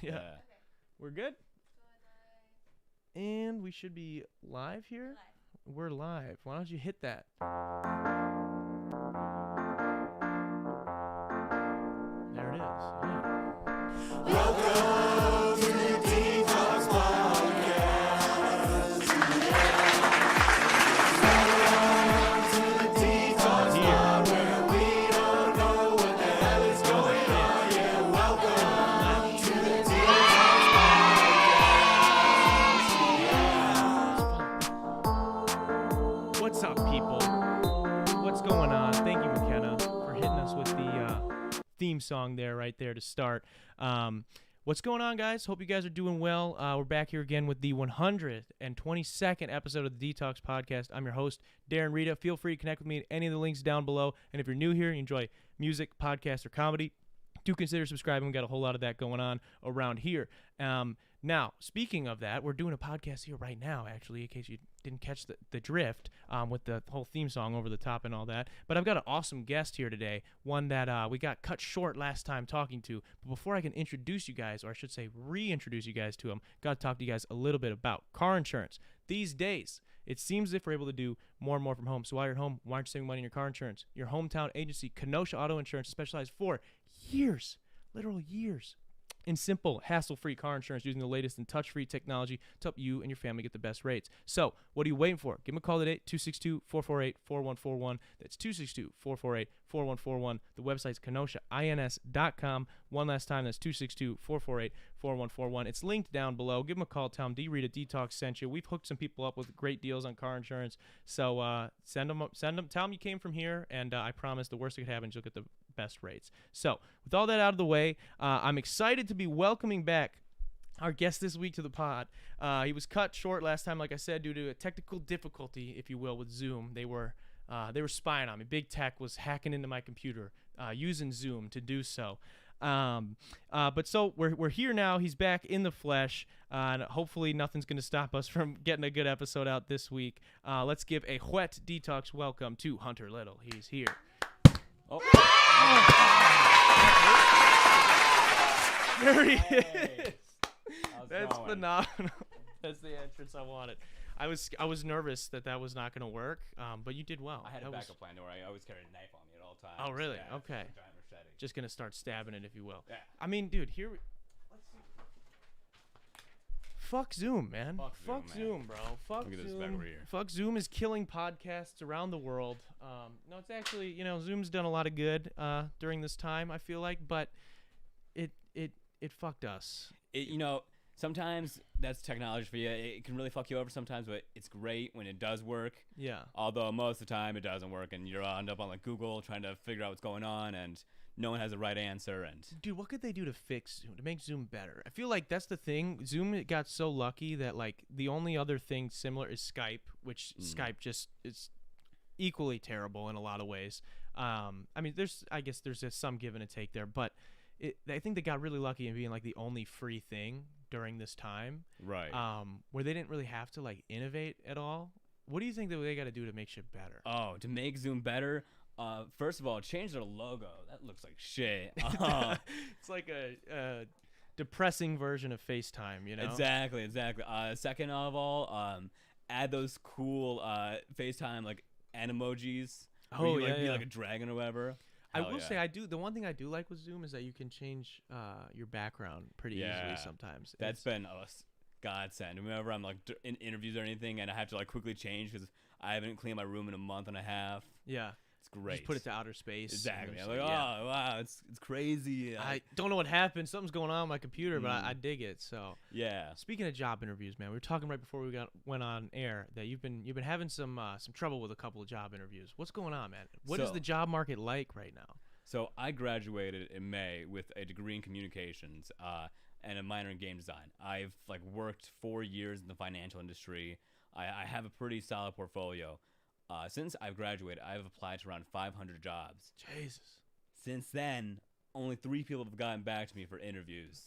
Yeah. Okay. We're good? And we should be live here? We're live. Why don't you hit that? There it is. Yeah. Welcome to the dtalks podcast. Welcome to the dtalks pod where we don't know what the hell is going on. Yeah, welcome to the dtalks podcast. What's up, people? What's going on? Thank you, McKenna, for hitting us with the theme song right there to start. What's going on, guys? Hope you guys are doing well. We're back here again with the 122nd episode of the Dtalks podcast. I'm your host, Darren, Rita. Feel free to connect with me at any of the links down below. And if you're new here and you enjoy music, podcasts, or comedy, do consider subscribing. We got a whole lot of that going on around here. Now, speaking of that, we're doing a podcast here right now, actually, in case you didn't catch the drift with the whole theme song over the top and all that. But I've got an awesome guest here today, one that we got cut short last time talking to. But before I can introduce you guys, or I should say reintroduce you guys to him, got to talk to you guys a little bit about car insurance. These days, it seems as if we're able to do more and more from home. So while you're at home, why aren't you saving money on your car insurance? Your hometown agency, Kenosha Auto Insurance, specialized for years, literal years, in simple, hassle-free car insurance using the latest in touch-free technology to help you and your family get the best rates. So what are you waiting for? Give them a call today, 262-448-4141. That's 262-448-4141. The website's kenoshains.com. One last time, that's 262-448-4141. It's linked down below. Give them a call. Tell them Rita dtalks sent you. We've hooked some people up with great deals on car insurance. So send them. Tell them you came from here, and I promise the worst that could happen is you'll get the best rates. So with all that out of the way, I'm excited to be welcoming back our guest this week to the pod. He was cut short last time, like I said, due to a technical difficulty, if you will, with Zoom. They were spying on me. Big Tech was hacking into my computer using Zoom to do so. But so we're here now. He's back in the flesh, and hopefully nothing's going to stop us from getting a good episode out this week. Let's give a wet detox welcome to Hunter Little. He's here. Oh. There he is. That's phenomenal. That's the entrance I wanted. I was nervous that was not going to work, but you did well. I had a backup plan where I always carried a knife on me at all times. Oh, really? Yeah, okay. Just going to start stabbing it, if you will. Yeah. I mean, dude, let's see. Fuck Zoom, man. Fuck Zoom, bro. Fuck Look at Zoom. this back over here. Fuck Zoom is killing podcasts around the world. No, it's actually, Zoom's done a lot of good during this time, I feel like, but it fucked us. Sometimes that's technology for you. It can really fuck you over sometimes, but it's great when it does work. Yeah. Although most of the time it doesn't work, and you'll end up on like Google trying to figure out what's going on, and no one has the right answer. And dude, what could they do to fix Zoom, to make Zoom better? I feel like that's the thing. Zoom got so lucky that like the only other thing similar is Skype, which Skype just is equally terrible in a lot of ways. I mean, I guess there's some give and a take there, but I think they got really lucky in being like the only free thing during this time, right? Where they didn't really have to like innovate at all. What do you think that they got to do to make shit better? Oh, to make Zoom better. First of all, change their logo. That looks like shit. It's like a depressing version of FaceTime, you know? Exactly. Second of all, add those cool FaceTime like animojis. Oh, you, yeah. Be like a dragon or whatever. I will say the one thing I do like with Zoom is that you can change your background pretty easily sometimes. That's been a godsend. Whenever I'm like in interviews or anything and I have to like quickly change because I haven't cleaned my room in a month and a half. Yeah. It's great. Just put it to outer space. Exactly. I'm like, oh, wow, it's crazy. I don't know what happened. Something's going on with my computer, but I dig it. So yeah. Speaking of job interviews, man, we were talking right before we went on air that you've been having some trouble with a couple of job interviews. What's going on, man? What is the job market like right now? So I graduated in May with a degree in communications and a minor in game design. I've like worked 4 years in the financial industry. I have a pretty solid portfolio. Since I've graduated, I've applied to around 500 jobs. Jesus. Since then, only 3 people have gotten back to me for interviews.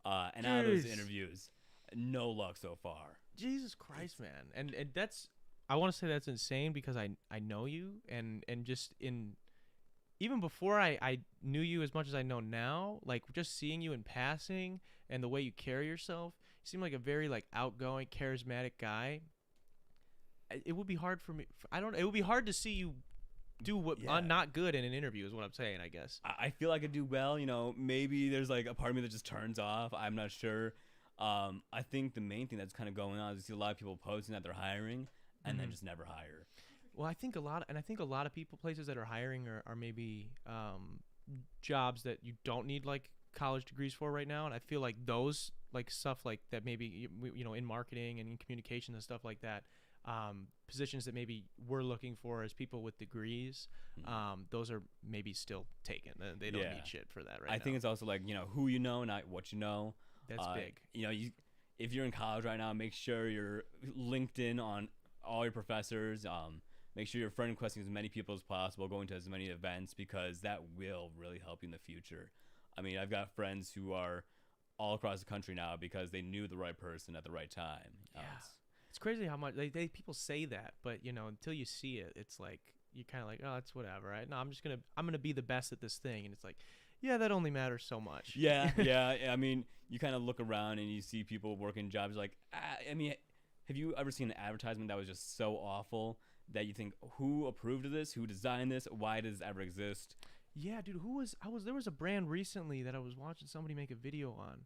And out of those interviews, no luck so far. Jesus Christ, man. And that's, I want to say that's insane because I know you and just in even before I knew you as much as I know now, like just seeing you in passing and the way you carry yourself, you seem like a very like outgoing, charismatic guy. It would be hard for me. I don't. It would be hard to see you do what Yeah. not good in an interview is what I'm saying. I guess. I feel like I do well. You know, maybe there's like a part of me that just turns off. I'm not sure. I think the main thing that's kind of going on is you see a lot of people posting that they're hiring and then just never hire. Well, I think a lot of people, places that are hiring are maybe jobs that you don't need like college degrees for right now, and I feel like those like stuff like that maybe you know in marketing and in communication and stuff like that, positions that maybe we're looking for as people with degrees, those are maybe still taken. They don't need shit for that right now. I think it's also like, you know, who you know, not what you know. That's big. You know, if you're in college right now, make sure you're LinkedIn on all your professors. Make sure you're friend requesting as many people as possible, going to as many events, because that will really help you in the future. I mean, I've got friends who are all across the country now because they knew the right person at the right time. Yeah. It's crazy how much people say that, but you know, until you see it, it's like you're kind of like, oh, it's whatever, right? No, I'm gonna be the best at this thing, and it's like, yeah, that only matters so much. Yeah. I mean, you kind of look around and you see people working jobs like, I mean, have you ever seen an advertisement that was just so awful that you think, who approved of this? Who designed this? Why does this ever exist? Yeah, dude, there was a brand recently that I was watching somebody make a video on.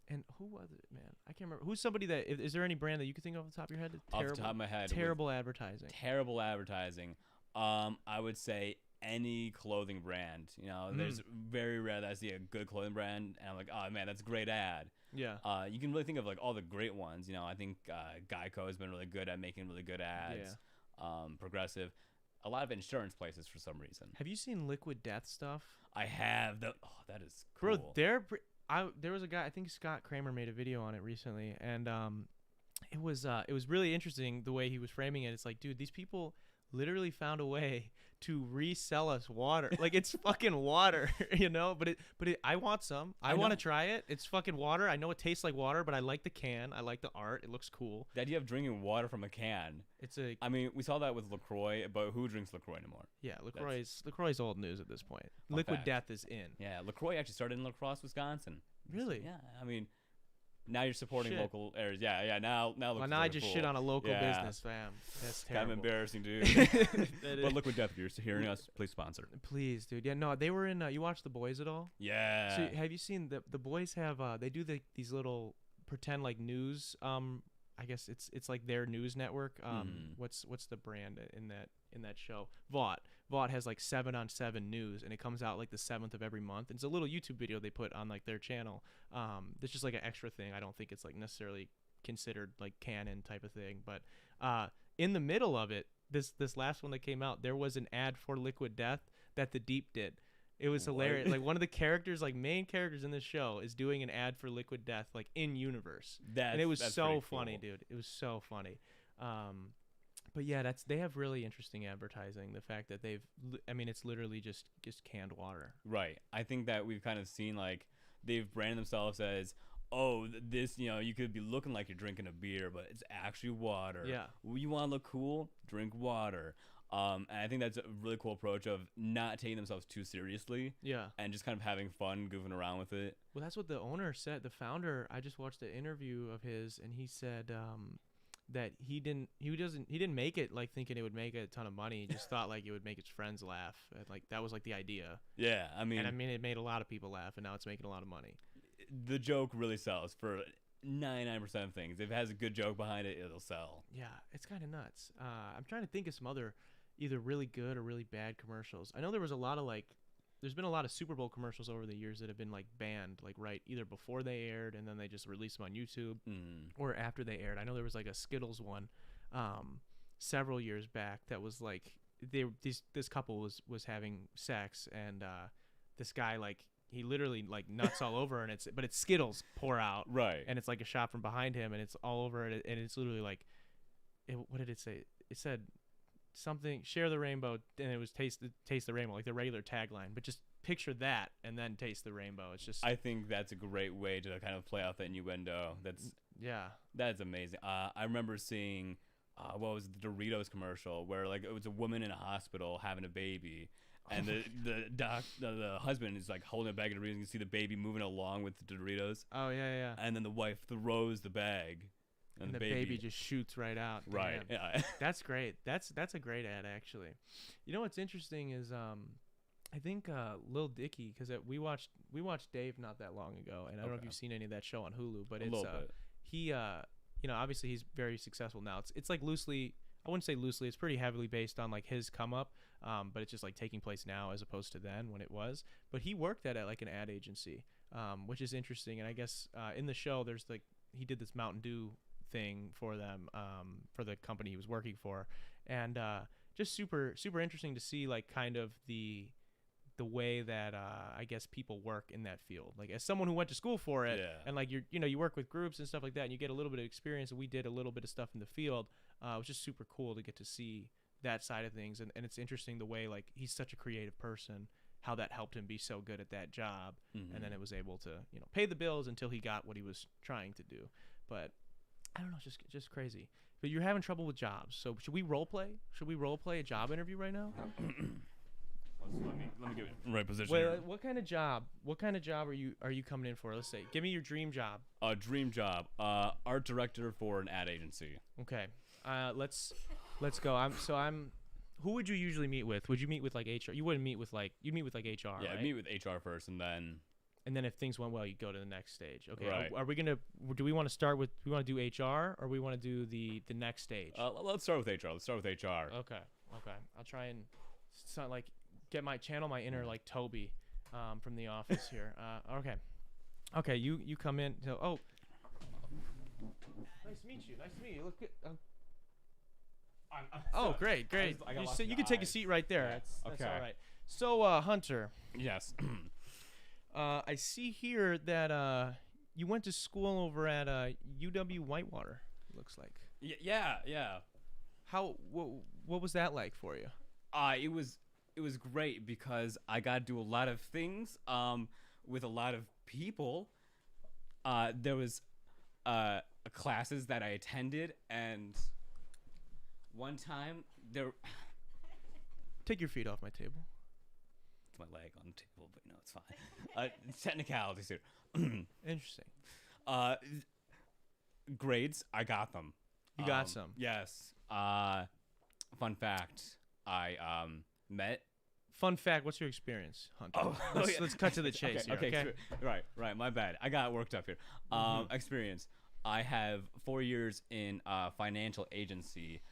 And who was it, man? I can't remember. Who's somebody that is there any brand that you can think of off the top of your head? Off the top of my head. Terrible advertising. Terrible advertising. I would say any clothing brand. You know, there's very rare that I see a good clothing brand and I'm like, oh man, that's a great ad. Yeah. You can really think of like all the great ones. You know, I think Geico has been really good at making really good ads. Yeah. Progressive. A lot of insurance places for some reason. Have you seen Liquid Death stuff? I have. That is cool. Bro, there was a guy, I think Scott Kramer made a video on it recently, and it was really interesting the way he was framing it. It's like, dude, these people literally found a way to resell us water. Like, it's fucking water, you know? But I want some. I want to try it. It's fucking water. I know it tastes like water, but I like the can. I like the art. It looks cool. The idea of drinking water from a can. I mean, we saw that with LaCroix, but who drinks LaCroix anymore? Yeah, LaCroix's old news at this point. Liquid Death is in. Yeah, LaCroix actually started in La Crosse, Wisconsin. Really? Yeah, I mean, now you're supporting local areas. Yeah. Now I just shit on a local business, fam. That's terrible. Kind of embarrassing, dude. But Liquid Death, if you're hearing us, please sponsor. Please, dude. Yeah, no, they were in. You watch The Boys at all? Yeah. So have you seen the Boys have? They do these little pretend like news. I guess it's like their news network. What's the brand in that show? Vought. Vought has like 7-on-7 news, and it comes out like the 7th of every month. And it's a little YouTube video they put on like their channel. It's just like an extra thing. I don't think it's like necessarily considered like canon type of thing. But in the middle of it, this last one that came out, there was an ad for Liquid Death that The Deep did. It was hilarious. Like one of the characters, like main characters in this show, is doing an ad for Liquid Death, like in universe. And it was so funny, dude. It was so funny. But yeah, they have really interesting advertising. The fact that it's literally just canned water. Right. I think that we've kind of seen like they've branded themselves as, oh, this, you know, you could be looking like you're drinking a beer, but it's actually water. Yeah. You want to look cool? Drink water. And I think that's a really cool approach of not taking themselves too seriously. Yeah. And just kind of having fun, goofing around with it. Well, that's what the owner said. The founder, I just watched an interview of his, and he said that he didn't make it like thinking it would make a ton of money. He just thought like it would make his friends laugh. And, like that was like the idea. Yeah, I mean, it made a lot of people laugh, and now it's making a lot of money. The joke really sells for 99% of things. If it has a good joke behind it, it'll sell. Yeah, it's kind of nuts. I'm trying to think of some other either really good or really bad commercials. I know there's been a lot of Super Bowl commercials over the years that have been like banned, like right either before they aired and then they just released them on YouTube or after they aired. I know there was like a Skittles one several years back that was like this couple was having sex, and this guy like he literally like nuts all over, and it's Skittles pour out, right, and it's like a shot from behind him, and it's all over it, and it's literally like what did it say? It said something, share the rainbow, and it was taste the rainbow, like the regular tagline, but just picture that and then taste the rainbow. It's just, I think that's a great way to kind of play off that innuendo. That's amazing. I remember seeing what was the Doritos commercial where like it was a woman in a hospital having a baby, and the husband is like holding a bag of Doritos. You can see the baby moving along with the Doritos. Oh yeah. And then the wife throws the bag, And the baby just shoots right out. Right. Damn. Yeah. That's great. That's a great ad actually. You know what's interesting is I think Lil Dicky, because we watched Dave not that long ago, and I don't know if you've seen any of that show on Hulu, but it's he obviously he's very successful now. It's like loosely, I wouldn't say loosely, it's pretty heavily based on like his come up, but it's just like taking place now as opposed to then when it was. But he worked at like an ad agency, which is interesting. And I guess in the show there's like he did this Mountain Dew thing for them, for the company he was working for, and just super interesting to see like kind of the way that I guess people work in that field. Like as someone who went to school for it, and like you work with groups and stuff like that, and you get a little bit of experience. And we did a little bit of stuff in the field. It was just super cool to get to see that side of things, and it's interesting the way like he's such a creative person, how that helped him be so good at that job, and then it was able to pay the bills until he got what he was trying to do. But I don't know, just crazy. But you're having trouble with jobs, so should we role play? Should we role play a job interview right now? Let me get it in the right position. Wait, here. what kind of job? What kind of job are you coming in for? Let's say, give me your dream job. Dream job. Art director for an ad agency. Okay. Let's go. Who would you usually meet with? Would you meet with like HR? You wouldn't meet with like you meet with like HR. Yeah, right? I'd meet with HR first, and then if things went well, you go to the next stage. Okay. Right. Are we gonna? Do we want to start with? Do we want to do HR or we want to do the next stage? Let's start with HR. Okay. I'll try and like get my inner like Toby, from The Office here. Okay. You come in. So, nice to meet you. You look good. Oh, great. You can take a seat right there. Yeah. That's all right. So, Hunter. Yes. I see here that you went to school over at UW Whitewater. Looks like. Yeah. What was that like for you? It was great because I got to do a lot of things with a lot of people. There was classes that I attended, and one time there. Take your feet off my table. It's my leg on the table, but no, it's fine. Technicalities here. Interesting. Grades, I got them. You got some. Yes. Fun fact, I met. Fun fact, what's your experience, Hunter? Let's cut to the chase here, okay? Right. My bad. I got worked up here. Experience. I have 4 years in financial agency,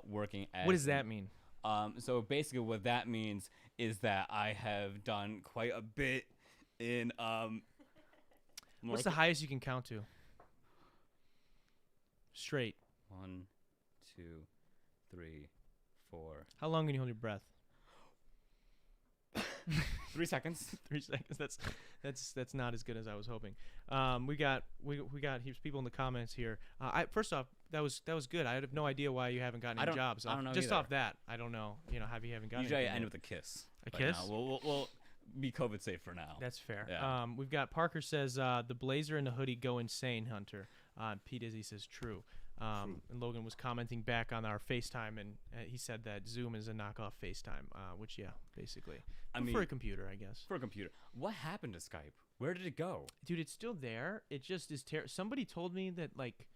working as. What does that mean? So basically, what that means is that I have done quite a bit in. What's the highest you can count to? Straight. 1, 2, 3, 4. How long can you hold your breath? 3 seconds. 3 seconds. That's not as good as I was hoping. We got heaps of people in the comments here. First off, that was good. I have no idea why you haven't gotten any jobs. I don't know. Just either. off that, I don't know. Have you haven't gotten? Usually I anything end yet? with a kiss. A kiss? No, we'll be COVID safe for now. That's fair. Yeah. We've got Parker says the blazer and the hoodie go insane, Hunter. Pete Izzy says true. And Logan was commenting back on our FaceTime, and he said that Zoom is a knockoff FaceTime, which basically. For a computer, I guess. For a computer. What happened to Skype? Where did it go? Dude, it's still there. It just is somebody told me that like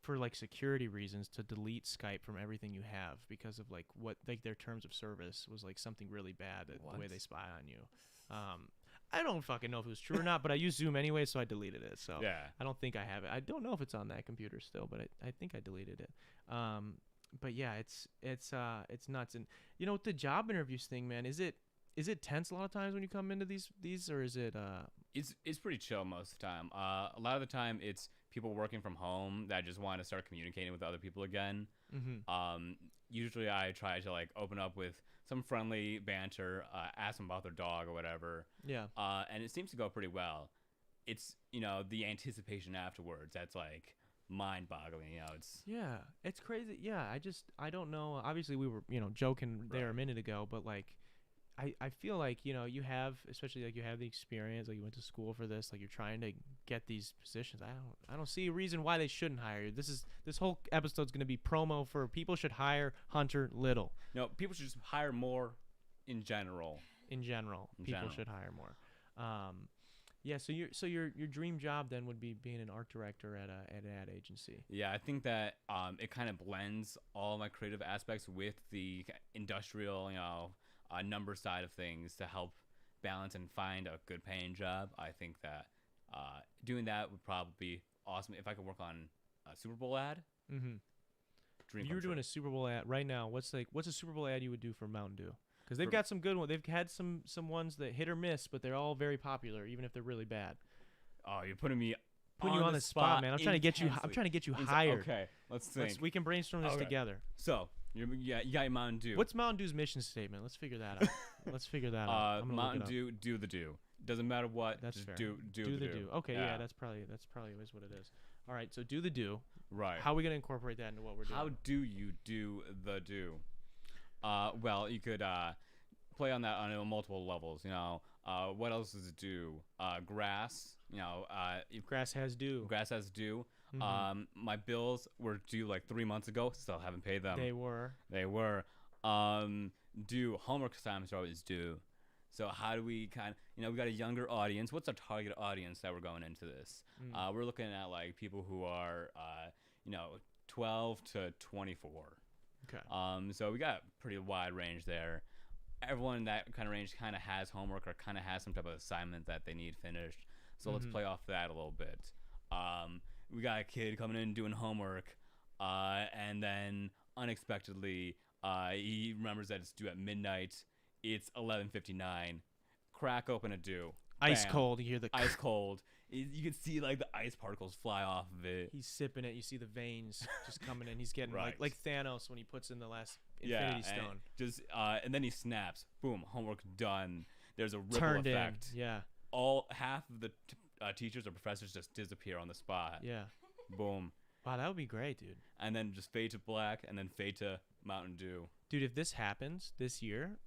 for like security reasons to delete Skype from everything you have because of like what like their terms of service was like something really bad the way they spy on you. I don't fucking know if it was true or not, but I use Zoom anyway, so I deleted it. So yeah. I don't think I have it. I don't know if it's on that computer still, but I think I deleted it. But yeah, it's nuts. And with the job interviews thing, man, is it tense a lot of times when you come into these or is it It's pretty chill most of the time. A lot of the time it's people working from home that just want to start communicating with other people again. Mm-hmm. Usually I try to like open up with some friendly banter, ask them about their dog or whatever. Yeah. And it seems to go pretty well. It's the anticipation afterwards that's like mind-boggling. It's crazy. Yeah, I don't know. Obviously we were joking there a minute ago, but like I feel like you have, especially like you have the experience, like you went to school for this, like you're trying to get these positions. I don't see a reason why they shouldn't hire you. This whole episode's going to be promo for people should hire Hunter Little. No, people should just hire more in general. In general, In people general. should hire more. Yeah. So your dream job then would be being an art director at an ad agency. Yeah, I think that it kind of blends all my creative aspects with the industrial, number side of things to help balance and find a good paying job. I think that doing that would probably be awesome if I could work on a Super Bowl ad. Mm-hmm. Dream If you come were doing true. a Super Bowl ad right now, what's a Super Bowl ad you would do for Mountain Dew? Because they've For- got some good ones. They've had some ones that hit or miss, but they're all very popular, even if they're really bad. Oh, you're putting me Putting you on the spot, man. I'm trying to get you. I'm intensely. trying to get you Ins- hired. Okay, let's think. We can brainstorm this Okay. together. So you got your Mountain Dew. What's Mountain Dew's mission statement? Let's figure that out. Let's figure that out. I'm gonna Mountain look it up. Dew? Do the do. Doesn't matter what. That's just fair. do the do. Okay, yeah, that's probably is what it is. All right, so do the do. right. How are we gonna incorporate that into what we're doing? How do you do the do? Well, you could play on that on multiple levels. What else does it do? Grass. Grass has dew. Grass has due. Mhm. My bills were due like 3 months ago. Still haven't paid them. They were. They were. Due. Homework assignments are always due. So how do we we got a younger audience. What's our target audience that we're going into this? Mm. We're looking at like people who are, 12 to 24. Okay. So we got a pretty wide range there. Everyone in that kind of range kind of has homework or kind of has some type of assignment that they need finished. So let's Mhm. play off that a little bit. We got a kid coming in doing homework, and then unexpectedly, he remembers that it's due at midnight. It's 11:59. Crack open a dew. Ice Bam. cold. You hear the. Ice cold. You can see like the ice particles fly off of it. He's sipping it. You see the veins just coming in. He's getting Right. like Thanos when he puts in the last Yeah, Infinity Stone. and just and then he snaps. Boom, homework done. There's a ripple Turned effect. in. Yeah. Half of the teachers or professors just disappear on the spot. Yeah. Boom, Wow, that would be great, dude. and then just fade to black, and then fade to Mountain Dew. Dude, if this happens this year,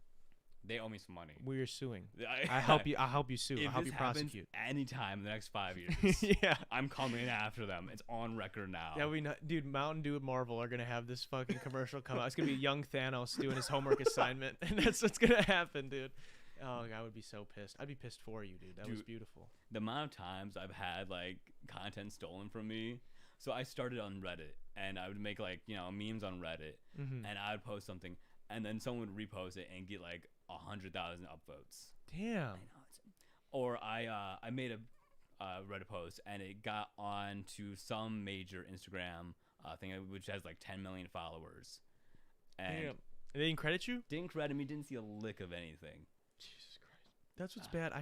They owe me some money. we're suing. I I help you. I'll help you sue. If I'll help this you happens prosecute. anytime in the next 5 years, Yeah. I'm coming after them. It's on record now. Yeah, dude, Mountain Dew and Marvel are gonna have this fucking commercial come out. It's gonna be young Thanos doing his homework assignment, and that's what's gonna happen, dude. Oh, I would be so pissed. I'd be pissed for you, dude. That was Dude. beautiful. The amount of times I've had like content stolen from me. So I started on Reddit, and I would make like memes on Reddit, Mm-hmm. and I would post something, and then someone would repost it and get like 100,000 upvotes. Damn. Or I made a Reddit post, and it got on to some major Instagram thing which has like 10 million followers, and Damn. They didn't credit you? didn't credit me, didn't see a lick of anything. Jesus Christ. That's what's bad. I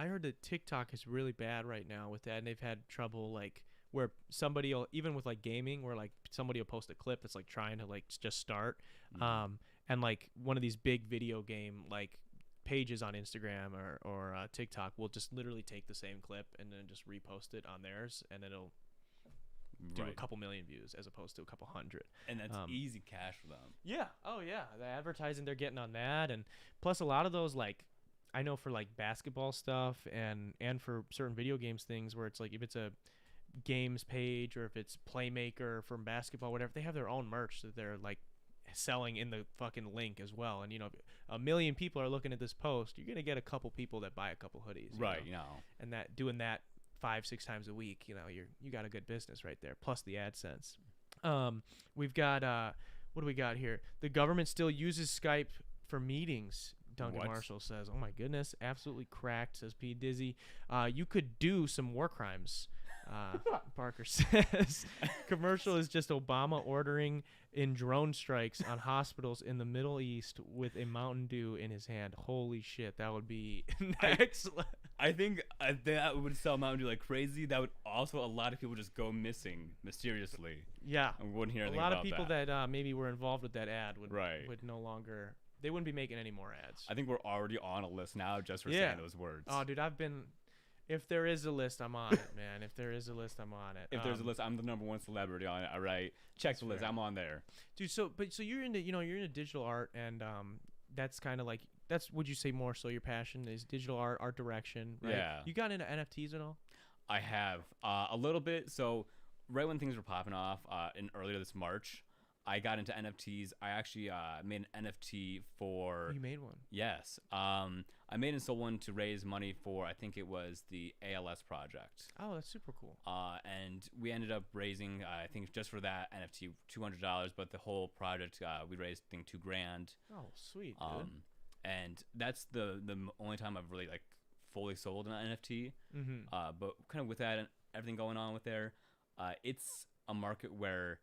heard that TikTok is really bad right now with that, and they've had trouble like where somebody will, even with like gaming, where like somebody will post a clip that's like trying to like just start, and like one of these big video game like pages on Instagram or TikTok will just literally take the same clip and then just repost it on theirs, and it'll do a Right. couple million views as opposed to a couple hundred. And that's um, easy cash for them. Yeah. Oh yeah. The advertising they're getting on that, and plus a lot of those like I know for like basketball stuff and for certain video games things where it's like if it's a games page or if it's Playmaker from basketball, whatever, they have their own merch that they're like selling in the fucking link as well. And a million people are looking at this post, you're gonna get a couple people that buy a couple hoodies. Right. And that doing that 5-6 times a week, you got a good business right there. Plus the AdSense. We've got what do we got here? The government still uses Skype for meetings. Duncan What? Marshall says, "Oh my goodness, absolutely cracked." Says P Dizzy. You could do some war crimes. Parker says, "Commercial is just Obama ordering in drone strikes on hospitals in the Middle East with a Mountain Dew in his hand." Holy shit, that would be excellent. I think that would sell Mountain Dew like crazy. That would also a lot of people just go missing mysteriously. Yeah, And we wouldn't hear a anything lot of about people that maybe were involved with that ad would Right. would no longer. They wouldn't be making any more ads. I think we're already on a list now just for Yeah. saying those words. Oh, dude, I've been. If there is a list, I'm on it, man. If there is a list, I'm on it. If there's a list, I'm the #1 celebrity on it. All right, check the list. fair. I'm on there. Dude. So you're into you're into digital art, and that's kind of like would you say more so your passion is digital art direction, right? Yeah. You got into NFTs at all? I have a little bit. So right when things were popping off in earlier this March, I got into NFTs. I actually made an NFT for. You made one. Yes. I made and sold one to raise money for, I think it was the ALS project. Oh, that's super cool. And we ended up raising, I think just for that NFT, $200, but the whole project, we raised, I think, $2,000. Oh, sweet. Dude. And that's the only time I've really like fully sold an NFT. Mm-hmm. But kind of with that and everything going on with there, it's a market where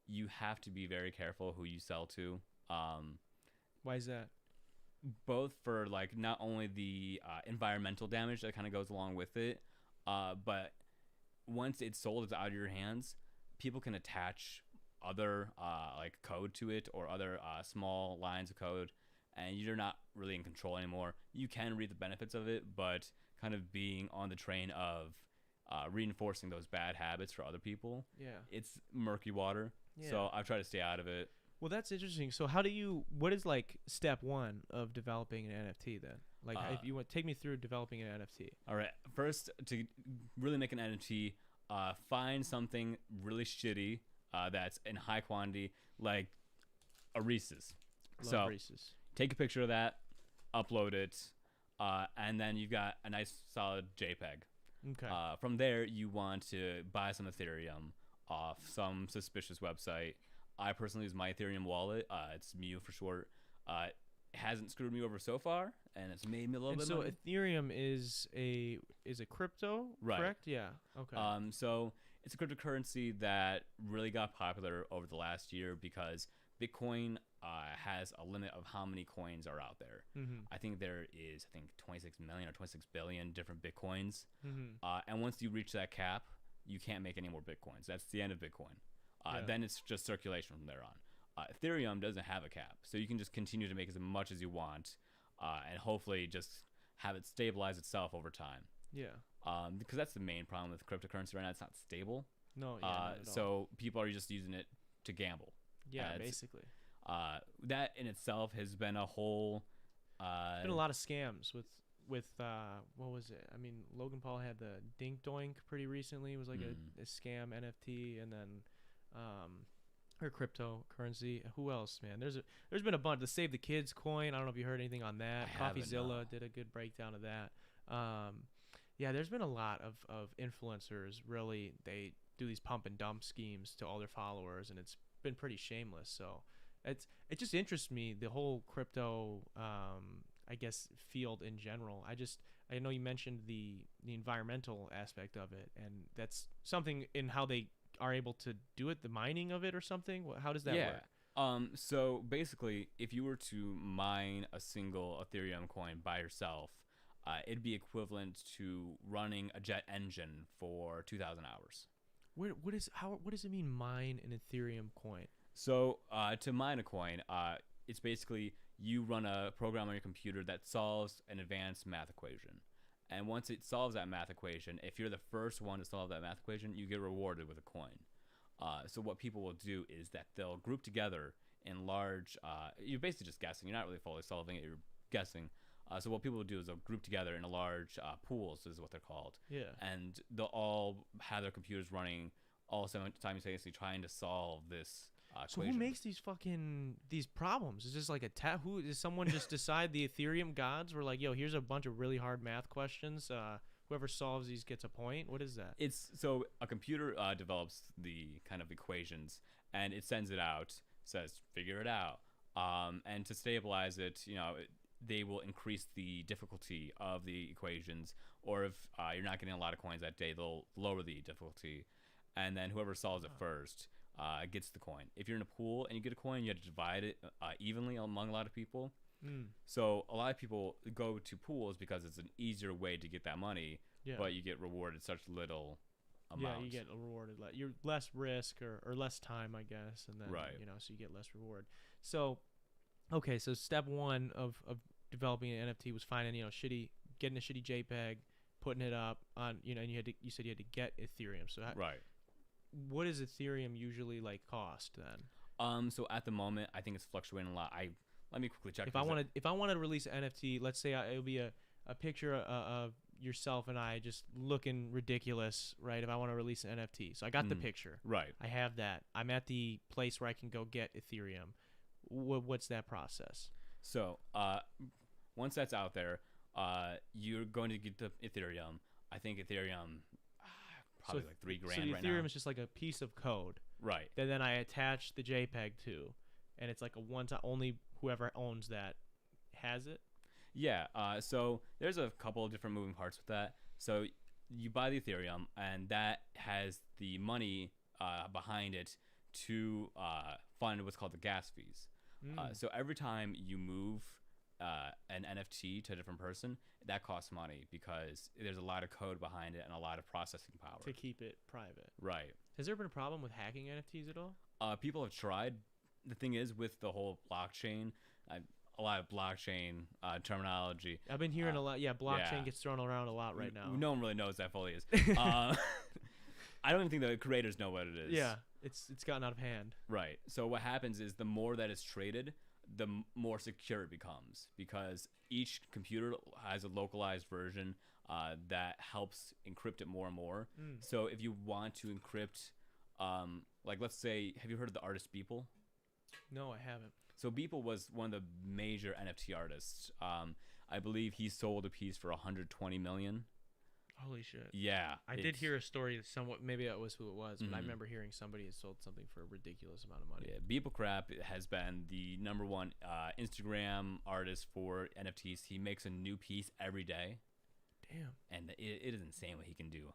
you have to be very careful who you sell to. Why is that? Both for like not only the environmental damage that kind of goes along with it, but once it's sold, it's out of your hands. People can attach other like code to it or other small lines of code, and you're not really in control anymore. You can reap the benefits of it, but kind of being on the train of reinforcing those bad habits for other people, it's murky water. Yeah. So I've tried to stay out of it. Well, that's interesting. So what is like step one of developing an NFT then? Like if you want, take me through developing an NFT. All right. First, to really make an NFT, find something really shitty that's in high quantity, like a Reese's. Love Reese's. Take a picture of that, upload it, and then you've got a nice solid JPEG. Okay. From there, you want to buy some Ethereum off some suspicious website. I personally use my Ethereum wallet. It's Mew for short. It hasn't screwed me over so far, and it's made me a little bit. So money. Ethereum is a crypto, Right. correct? Yeah. Okay. So it's a cryptocurrency that really got popular over the last year because Bitcoin has a limit of how many coins are out there. Mm-hmm. I think there is 26 million or 26 billion different Bitcoins. Mm-hmm. And once you reach that cap, you can't make any more Bitcoins. That's the end of Bitcoin. Then it's just circulation from there on. Ethereum doesn't have a cap, so you can just continue to make as much as you want, and hopefully just have it stabilize itself over time. Yeah. Because that's the main problem with cryptocurrency right now. It's not stable. No. Yeah. Not at all. So people are just using it to gamble. Yeah, it's- basically. That in itself has been a whole. There's been a lot of scams with what was it? I mean, Logan Paul had the Dink Doink pretty recently. It was like a scam NFT, and then or cryptocurrency. Who else, man? There's been a bunch. The Save the Kids coin. I don't know if you heard anything on that. I haven't, CoffeeZilla no. did a good breakdown of that. Yeah, there's been a lot of influencers. Really, they do these pump and dump schemes to all their followers, and it's been pretty shameless. So it just interests me, the whole crypto I guess field in general. I know you mentioned the environmental aspect of it, and that's something in how they are able to do it, the mining of it or something. How does that work? So basically, if you were to mine a single Ethereum coin by yourself, it'd be equivalent to running a jet engine for 2,000 hours. What does it mean, mine an Ethereum coin? So to mine a coin, it's basically you run a program on your computer that solves an advanced math equation. And once it solves that math equation, if you're the first one to solve that math equation, you get rewarded with a coin. So what people will do is that they'll group together in large, you're basically just guessing. You're not really fully solving it, you're guessing. So what people will do is they'll group together in a large pools, is what they're called. Yeah. And they'll all have their computers running all simultaneously trying to solve this So equation. who makes these problems? Is this like who does someone just decide? The Ethereum gods were like, yo, here's a bunch of really hard math questions. Whoever solves these gets a point. What is that? It's so a computer develops the kind of equations and it sends it out, says figure it out, and to stabilize it, they will increase the difficulty of the equations, or if you're not getting a lot of coins that day, they'll lower the difficulty, and then whoever solves it first gets the coin. If you're in a pool and you get a coin, you have to divide it evenly among a lot of people. So a lot of people go to pools because it's an easier way to get that money, Yeah. but you get rewarded such little amount. Yeah, you get rewarded. You're less risk or less time, I guess, and then Right. So you get less reward. So, okay, so step one of developing an NFT was finding getting a shitty JPEG, putting it up on and you said you had to get Ethereum. So Right. what does Ethereum usually cost then? So at the moment, I think it's fluctuating a lot. Let me quickly check. If I want to release an NFT, let's say it would be a picture of yourself and I just looking ridiculous, right? If I want to release an NFT. So I got the picture. Right. I have that. I'm at the place where I can go get Ethereum. What's that process? So once that's out there, you're going to get the Ethereum. I think Ethereum probably like $3,000 so the right Ethereum now. is just like a piece of code Right. that then I attach the JPEG to, and it's like a one-time, only whoever owns that has it. Yeah. So there's a couple of different moving parts with that. So you buy the Ethereum, and that has the money behind it to fund what's called the gas fees. So every time you move an NFT to a different person, that costs money because there's a lot of code behind it and a lot of processing power. To keep it private. Right. Has there been a problem with hacking NFTs at all? People have tried. The thing is, with the whole blockchain, a lot of blockchain terminology. I've been hearing a lot. Yeah, blockchain yeah. gets thrown around a lot right now. No one really knows that fully is. I don't even think the creators know what it is. Yeah, it's gotten out of hand. Right. So what happens is the more that it's traded, the more secure it becomes because each computer has a localized version that helps encrypt it more and more. So if you want to encrypt, like let's say, have you heard of the artist Beeple? No, I haven't. So Beeple was one of the major NFT artists. I believe he sold a piece for 120 million. Holy shit. Yeah. I did hear a story somewhat, maybe that was who it was, but I remember hearing somebody had sold something for a ridiculous amount of money. Yeah, Beeple Crap has been the #1 Instagram artist for NFTs. He makes a new piece every day. Damn. And it is insane what he can do.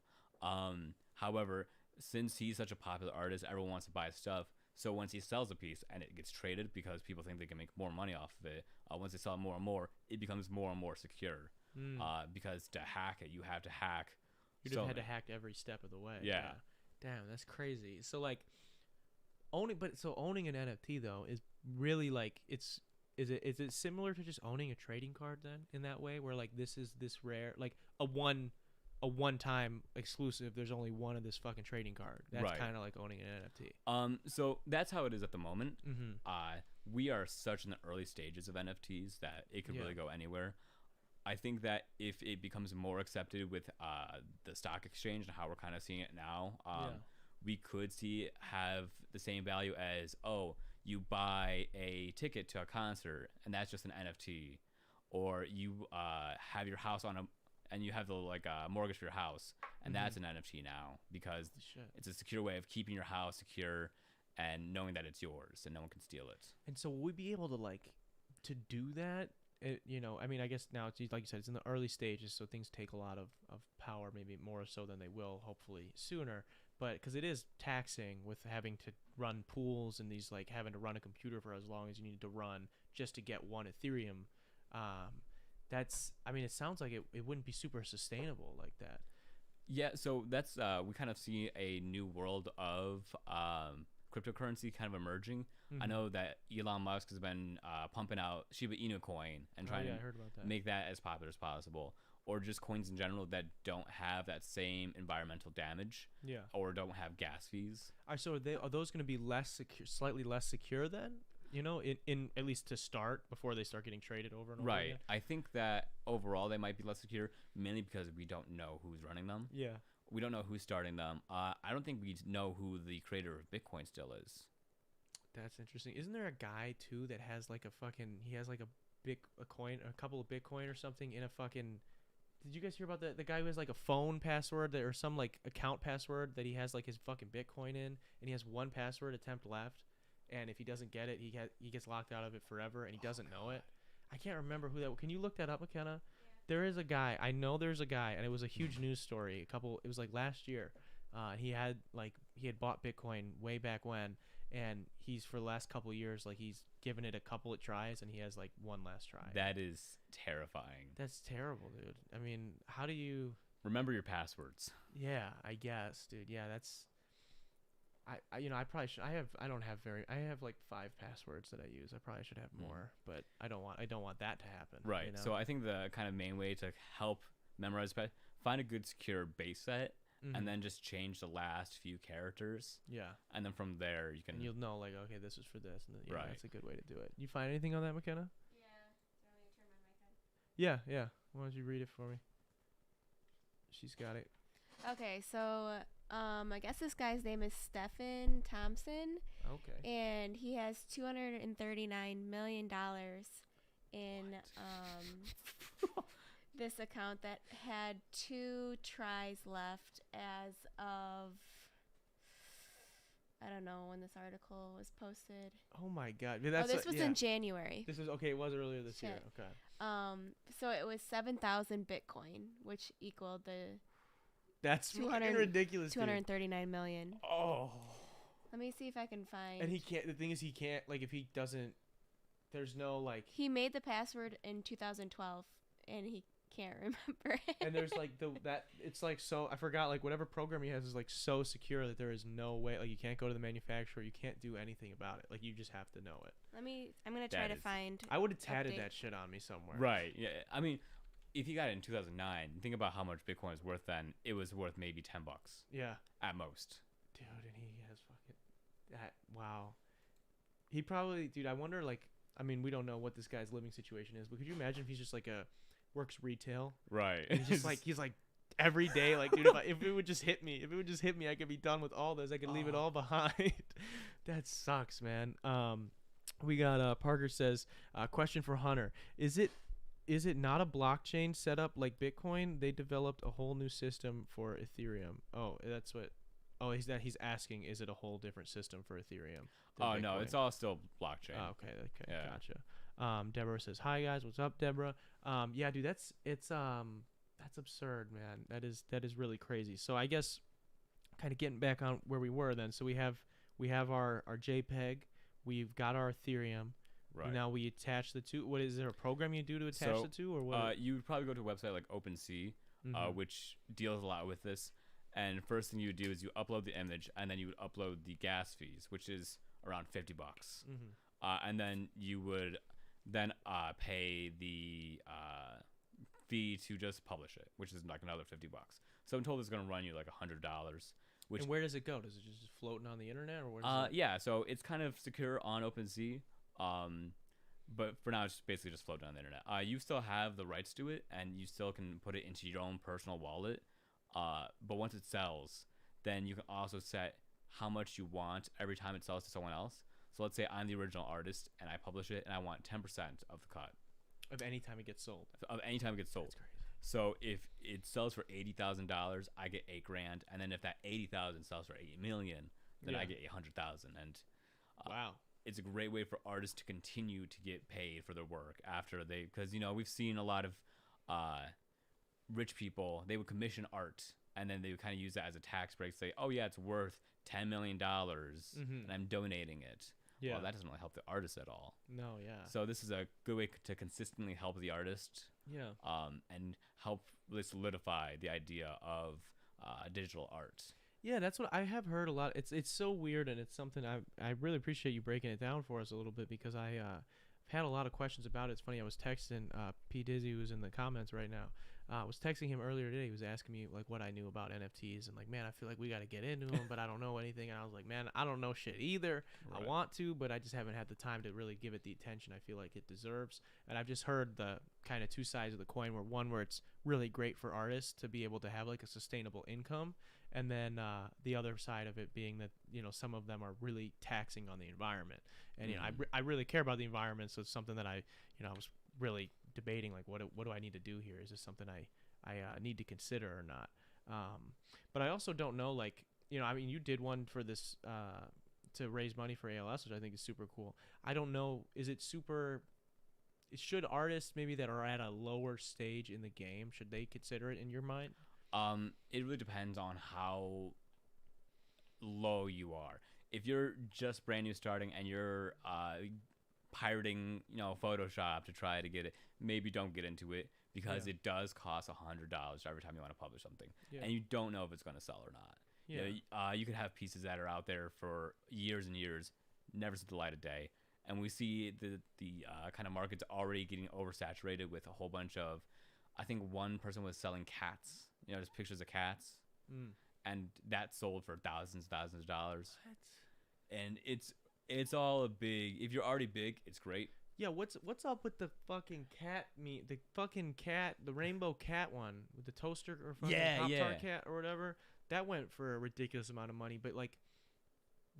However, since he's such a popular artist, everyone wants to buy his stuff. So once he sells a piece and it gets traded because people think they can make more money off of it, once they sell it more and more, it becomes more and more secure. Because to hack it, you have to hack. You'd have had to hack every step of the way. Yeah. Damn, that's crazy. So like owning an NFT though is really like is it similar to just owning a trading card then in that way where like this is this rare like a one-time exclusive, there's only one of this fucking trading card. That's Right. kind of like owning an NFT. So that's how it is at the moment. Mm-hmm. We are such in the early stages of NFTs that it could Yeah. really go anywhere. I think that if it becomes more accepted with the stock exchange and how we're kind of seeing it now, we could see it have the same value as, you buy a ticket to a concert and that's just an NFT, or you have your house and you have the mortgage for your house and that's an NFT now because it's a secure way of keeping your house secure and knowing that it's yours and no one can steal it. And so will we be able to do that? I mean, I guess now it's like you said, it's in the early stages, so things take a lot of power, maybe more so than they will hopefully sooner. But because it is taxing with having to run pools and these like having to run a computer for as long as you need to run just to get one Ethereum. It sounds like it wouldn't be super sustainable like that. Yeah, so that's we kind of see a new world of cryptocurrency kind of emerging. I know that Elon Musk has been pumping out Shiba Inu coin and trying I heard about that. to make that as popular as possible, or just coins in general that don't have that same environmental damage, or don't have gas fees. So are those going to be less secure, slightly less secure then? In at least to start before they start getting traded over and over Right. again? I think that overall they might be less secure, mainly because we don't know who's running them. Yeah. We don't know who's starting them. I don't think we know who the creator of Bitcoin still is. That's interesting. Isn't there a guy too that has like he has like a couple of Bitcoin or something in a fucking, did you guys hear about the guy who has like a phone password or some like account password that he has like his fucking Bitcoin in, and he has one password attempt left, and if he doesn't get it, he gets locked out of it forever, and he doesn't know it. I can't remember who that. Can you look that up, McKenna? There is a guy. I know there's a guy, and it was a huge news story. It was like last year. He had bought Bitcoin way back when, and he's for the last couple of years he's given it a couple of tries, and he has like one last try. That is terrifying. That's terrible, dude. I mean, how do you remember your passwords? Yeah, I guess, dude. Yeah, that's. I probably should. I have like 5 passwords that I use. I probably should have more, but I don't want that to happen. Right. So I think the kind of main way to help memorize, find a good secure base set, and then just change the last few characters. Yeah. And then from there you can. And you'll know okay, this is for this, and then, right. That's a good way to do it. You find anything on that, McKenna? Yeah. Do you want me to turn my mic on? Yeah. Why don't you read it for me? she's got it. Okay, so I guess this guy's name is Stephen Thompson, Okay. and he has $239 million in this account that had 2 tries left as of, I don't know when this article was posted. Oh my God. That's this was in January. This was okay. It was earlier this year. Shit. Okay. So it was 7,000 Bitcoin, which equaled the That's 200 fucking ridiculous. 239 million. Dude. Oh. Let me see if I can find. And he can't. The thing is, he can't. Like, if he doesn't, there's no like. He made the password in 2012, and he can't remember it. And there's like it's like so I forgot, like whatever program he has is like so secure that there is no way, like you can't go to the manufacturer, you can't do anything about it, like you just have to know it. I'm gonna try to find. I would have tatted update. that shit on me somewhere. Right. Yeah. I mean, if you got it in 2009, think about how much Bitcoin is worth then. It was worth maybe $10 Yeah. at most. Dude, and he has fucking that. Wow. He probably, dude. I wonder, like, I mean, we don't know what this guy's living situation is, but could you imagine if he's just like works retail? Right. And he's like every day, like, dude, if it would just hit me, I could be done with all this. I could leave it all behind. That sucks, man. We got Parker says, question for Hunter: Is it not a blockchain setup like Bitcoin? They developed a whole new system for Ethereum. Oh, that's what. Oh, he's asking, is it a whole different system for Ethereum? Oh no, it's all still blockchain. Oh, okay, Yeah. Gotcha. Deborah says, hi guys, what's up, Deborah? Yeah, dude, that's absurd, man. That is really crazy. So I guess kind of getting back on where we were then. So we have our JPEG, we've got our Ethereum. Right. Now we attach the two. What is there a program you do to attach the two, or what? You would probably go to a website like OpenSea, which deals a lot with this. And first thing you would do is you upload the image, and then you would upload the gas fees, which is around $50. And then you would pay the fee to just publish it, which is like another $50. So I'm told it's going to run you like $100. Which, and where does it go? Does it just floating on the internet, or where does yeah, so it's kind of secure on OpenSea. But for now, it's basically just floating on the internet. You still have the rights to it, and you still can put it into your own personal wallet. But once it sells, then you can also set how much you want every time it sells to someone else. So let's say I'm the original artist and I publish it and I want 10% of the cut. of any time it gets sold? Of any time it gets sold. That's crazy. So if it sells for $80,000, I get $8,000, and then if that 80,000 sells for 8 million, then I get 100,000. And wow, it's a great way for artists to continue to get paid for their work after because we've seen a lot of rich people, they would commission art and then they would kind of use that as a tax break, say, oh yeah, it's worth $10 million and I'm donating it. Yeah. Well, that doesn't really help the artist at all. No, yeah. So this is a good way to consistently help the artist. Yeah. And help really solidify the idea of digital art. Yeah, that's what I have heard a lot. It's so weird, and it's something I really appreciate you breaking it down for us a little bit, because I've had a lot of questions about it. It's funny, I was texting P Dizzy, who's in the comments right now. I was texting him earlier today. He was asking me like what I knew about NFTs, and like, man, I feel like we got to get into them, but I don't know anything. And I was like, man, I don't know shit either. Right. I want to, but I just haven't had the time to really give it the attention I feel like it deserves. And I've just heard the kind of two sides of the coin, where it's really great for artists to be able to have like a sustainable income, and then the other side of it being that some of them are really taxing on the environment. And I really care about the environment, so it's something that I was really debating, like what do I need to do here? Is this something I need to consider or not? But I also don't know, like, I mean, you did one for this to raise money for ALS, which I think is super cool. I don't know, should artists maybe that are at a lower stage in the game, should they consider it in your mind? It really depends on how low you are. If you're just brand new starting and you're pirating, Photoshop to try to get it, maybe don't get into it, because it does cost $100 every time you want to publish something, and you don't know if it's going to sell or not. Yeah. You could have pieces that are out there for years and years, never see the light of day, and we see the kind of market's already getting oversaturated with a whole bunch of. I think one person was selling cats, just pictures of cats, and that sold for thousands of dollars. What? And it's all a big. If you're already big, it's great. Yeah, what's up with the fucking cat meat? The fucking cat, the rainbow cat one with the toaster or fucking Pop-Tart cat or whatever. That went for a ridiculous amount of money, but like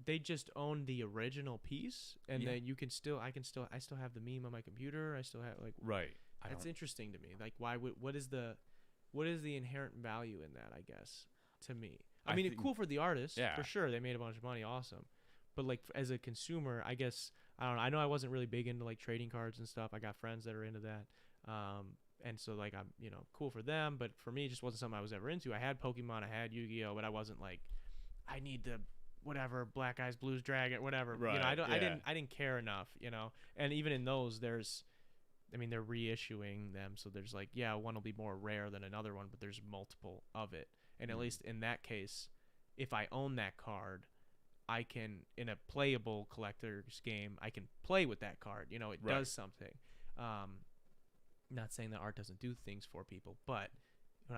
they just own the original piece, and then you can still, I still have the meme on my computer. I still have like Right. That's interesting to me. Like, what is the inherent value in that? I guess to me, I mean, it's cool for the artist, for sure. They made a bunch of money, awesome. But like as a consumer, I guess I don't know. I know I wasn't really big into like trading cards and stuff. I got friends that are into that, and so like I'm cool for them. But for me, it just wasn't something I was ever into. I had Pokemon, I had Yu-Gi-Oh, but I wasn't like, I need the whatever Black Eyes Blues Dragon, whatever. Right. I didn't care enough. And even in those, they're reissuing them, so there's like one will be more rare than another one, but there's multiple of it. And at least in that case, if I own that card, I can, in a playable collector's game, I can play with that card. It does something. Not saying that art doesn't do things for people, but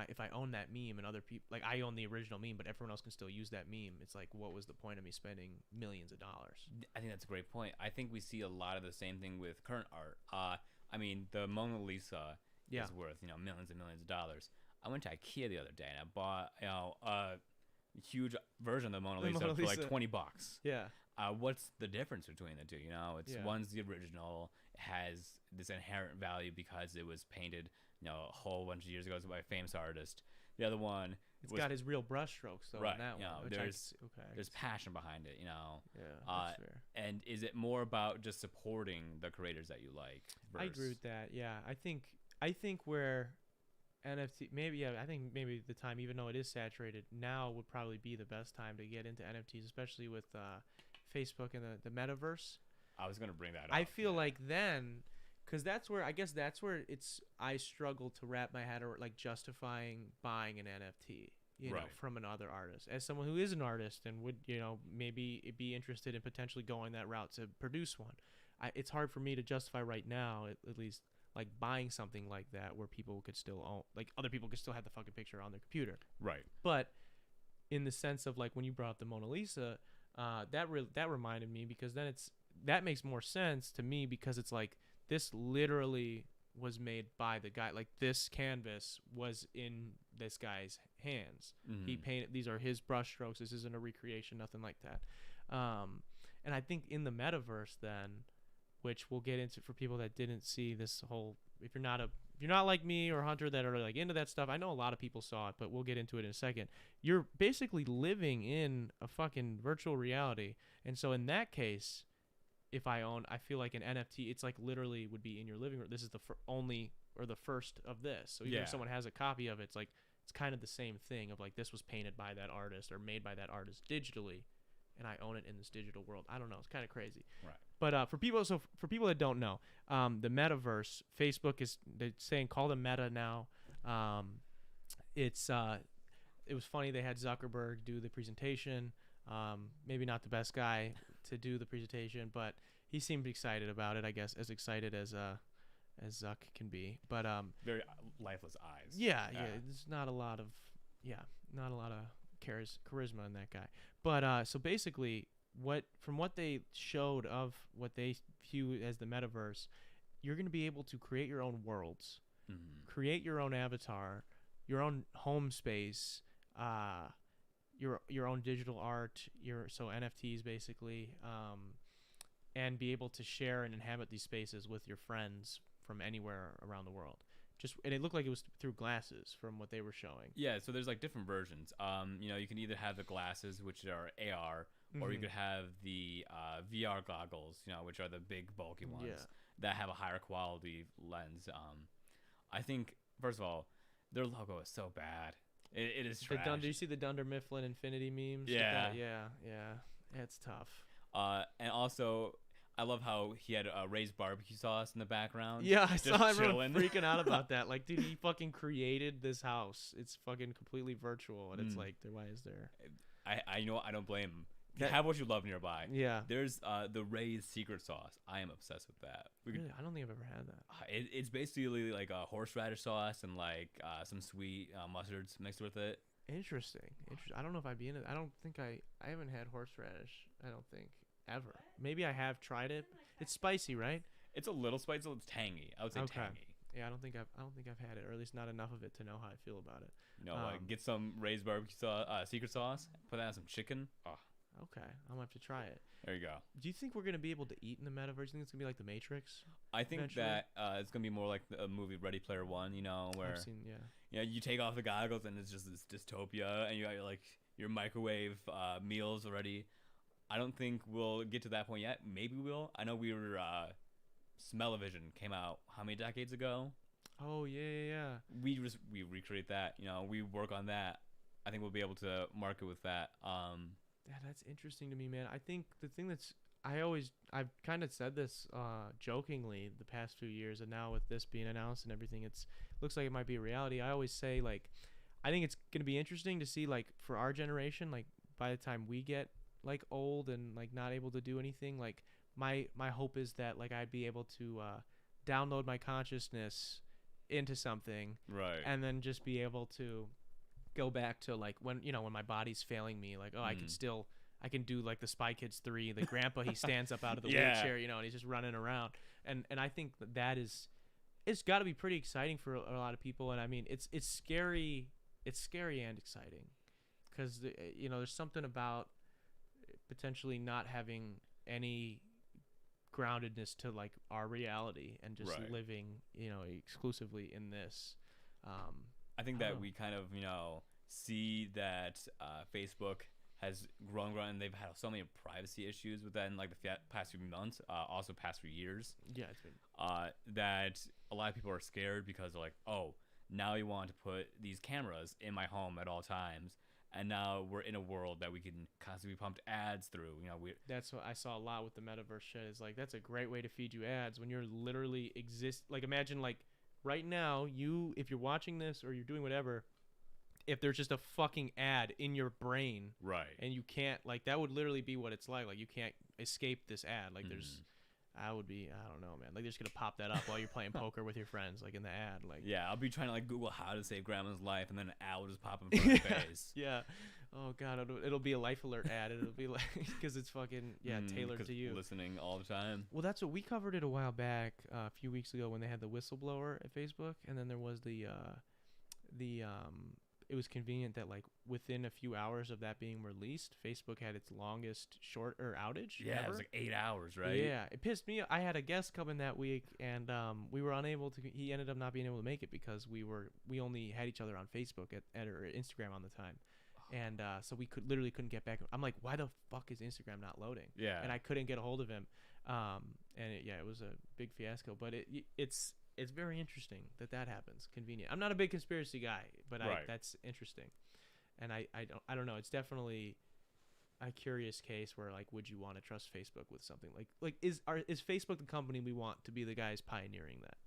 if I own that meme and other people, like I own the original meme, but everyone else can still use that meme, it's like, what was the point of me spending millions of dollars? I think that's a great point. I think we see a lot of the same thing with current art. I mean, the Mona Lisa is worth millions and millions of dollars. I went to IKEA the other day and I bought a huge version of the Mona Lisa for like $20. Yeah. What's the difference between the two? It's one's the original, it has this inherent value because it was painted a whole bunch of years ago by a famous artist. The other one, it's got his real brush strokes though. Right. In that one, there's passion behind it. Yeah. That's fair. And is it more about just supporting the creators that you like? I agree with that. Yeah. I think where NFT maybe the time, even though it is saturated now, would probably be the best time to get into NFTs, especially with Facebook and the metaverse. I was gonna bring that up. I feel like then, because that's where I struggle to wrap my head around like justifying buying an NFT, from another artist, as someone who is an artist and would maybe be interested in potentially going that route to produce one. It's hard for me to justify right now, at least, like buying something like that where people could still own, like other people could still have the fucking picture on their computer. Right. But in the sense of like when you brought up the Mona Lisa, that reminded me, because then that makes more sense to me, because it's like this literally was made by the guy. Like this canvas was in this guy's hands. Mm-hmm. He painted, these are his brush strokes. This isn't a recreation, nothing like that. And I think in the metaverse then, which we'll get into for people that didn't see this whole, if you're not like me or Hunter that are like into that stuff, I know a lot of people saw it, but we'll get into it in a second. You're basically living in a fucking virtual reality. And so in that case, if I feel like an NFT, it's like literally would be in your living room. This is the the first of this. So even if someone has a copy of it, it's kind of the same thing of like, this was painted by that artist or made by that artist digitally, and I own it in this digital world. I don't know. It's kind of crazy. Right. But for people that don't know, the metaverse, Facebook they're saying call them Meta now. It was funny, they had Zuckerberg do the presentation. Maybe not the best guy to do the presentation, but he seemed excited about it. I guess as excited as Zuck can be. But very lifeless eyes. Yeah. There's not a lot of charisma in that guy. But so basically, from what they showed of what they view as the metaverse, you're going to be able to create your own worlds, create your own avatar, your own home space, your own digital art, so NFTs basically, and be able to share and inhabit these spaces with your friends from anywhere around the world. And it looked like it was through glasses from what they were showing. Yeah, so there's like different versions. You can either have the glasses, which are AR, or you could have the VR goggles, which are the big bulky ones that have a higher quality lens. I think, first of all, their logo is so bad. It is trash. Do you see the Dunder Mifflin Infinity memes? Yeah. It's tough. And also, I love how he had raised barbecue sauce in the background. Yeah, I saw everyone freaking out about that. Like, dude, he fucking created this house. It's fucking completely virtual, and it's like, why is there? I don't blame him. Have what you love nearby. Yeah. There's the raised secret sauce. I am obsessed with that. Really? I don't think I've ever had that. It's basically like a horseradish sauce and like some sweet mustards mixed with it. Interesting. I don't know if I'd be in it. I don't think I haven't had horseradish. I don't think ever. Maybe I have tried it. It's spicy, right? It's a little spicy. It's tangy. I would say Okay. tangy. Yeah, I don't think I've had it, or at least not enough of it to know how I feel about it. You know, like get some raised barbecue sauce, secret sauce. Put that on some chicken. Oh, Okay, I'm gonna have to try it. there you go. Do you think we're gonna be able to eat in the metaverse? Do you think it's gonna be like the Matrix? I think Eventually. that it's gonna be more like the movie Ready Player One. You know, where I've seen, yeah. you know you take off the goggles and it's just this dystopia, and you got your microwave meals already. I don't think we'll get to that point yet. Maybe we'll. I know we were Smell-O-Vision came out how many decades ago? Oh yeah. We recreate that. You know, we work on that. I think we'll be able to market with that. Yeah, that's interesting to me, man. I think the thing that's I've kind of said this jokingly the past few years, and now with this being announced and everything, looks like it might be a reality. I always say, like, I think it's gonna be interesting to see, like, for our generation, like, by the time we get like old and like not able to do anything, like my hope is that like I'd be able to download my consciousness into something, Right. and then just be able to go back to like when my body's failing me, like, oh, I can do like the Spy Kids 3, the grandpa, he stands up out of the Yeah. wheelchair, and he's just running around, and I think it's got to be pretty exciting for a lot of people. And I mean, it's scary and exciting, because there's something about potentially not having any groundedness to like our reality and just Right. living exclusively in this. I think I that don't know. we kind of see that Facebook has grown, and they've had so many privacy issues within like the past few months, also past few years. Yeah, it's been That a lot of people are scared because they're like, oh, now you want to put these cameras in my home at all times, and now we're in a world that we can constantly be pumped ads through. That's what I saw a lot with the metaverse shit. Is like, that's a great way to feed you ads when you're literally like, imagine like right now, if you're watching this or you're doing whatever, if there's just a fucking ad in your brain, right. and you can't, like, that would literally be what it's like you can't escape this ad. Like, I don't know, man, like they're just gonna pop that up while you're playing poker with your friends, like in the ad, like. Yeah, I'll be trying to like Google how to save grandma's life, and then an ad will just pop in front of my face. Yeah. Oh god, it'll be a life alert ad. It'll be like, because it's fucking tailored 'Cause to you. listening all the time. Well, that's what we covered it a while back, a few weeks ago, when they had the whistleblower at Facebook, and then there was it was convenient that like within a few hours of that being released, Facebook had its longest outage. Yeah, ever. it was like 8 hours, right? Yeah, it pissed me. I had a guest come in that week, and we were unable to. He ended up not being able to make it because we only had each other on Facebook or Instagram on the time, and so we couldn't get back. I'm like, why the fuck is Instagram not loading? Yeah. And I couldn't get a hold of him, and it was a big fiasco. But it's very interesting that happens. Convenient. I'm not a big conspiracy guy, but Right. that's interesting, and I don't know. It's definitely a curious case where, like, would you want to trust Facebook with something like is Facebook the company we want to be the guys pioneering that?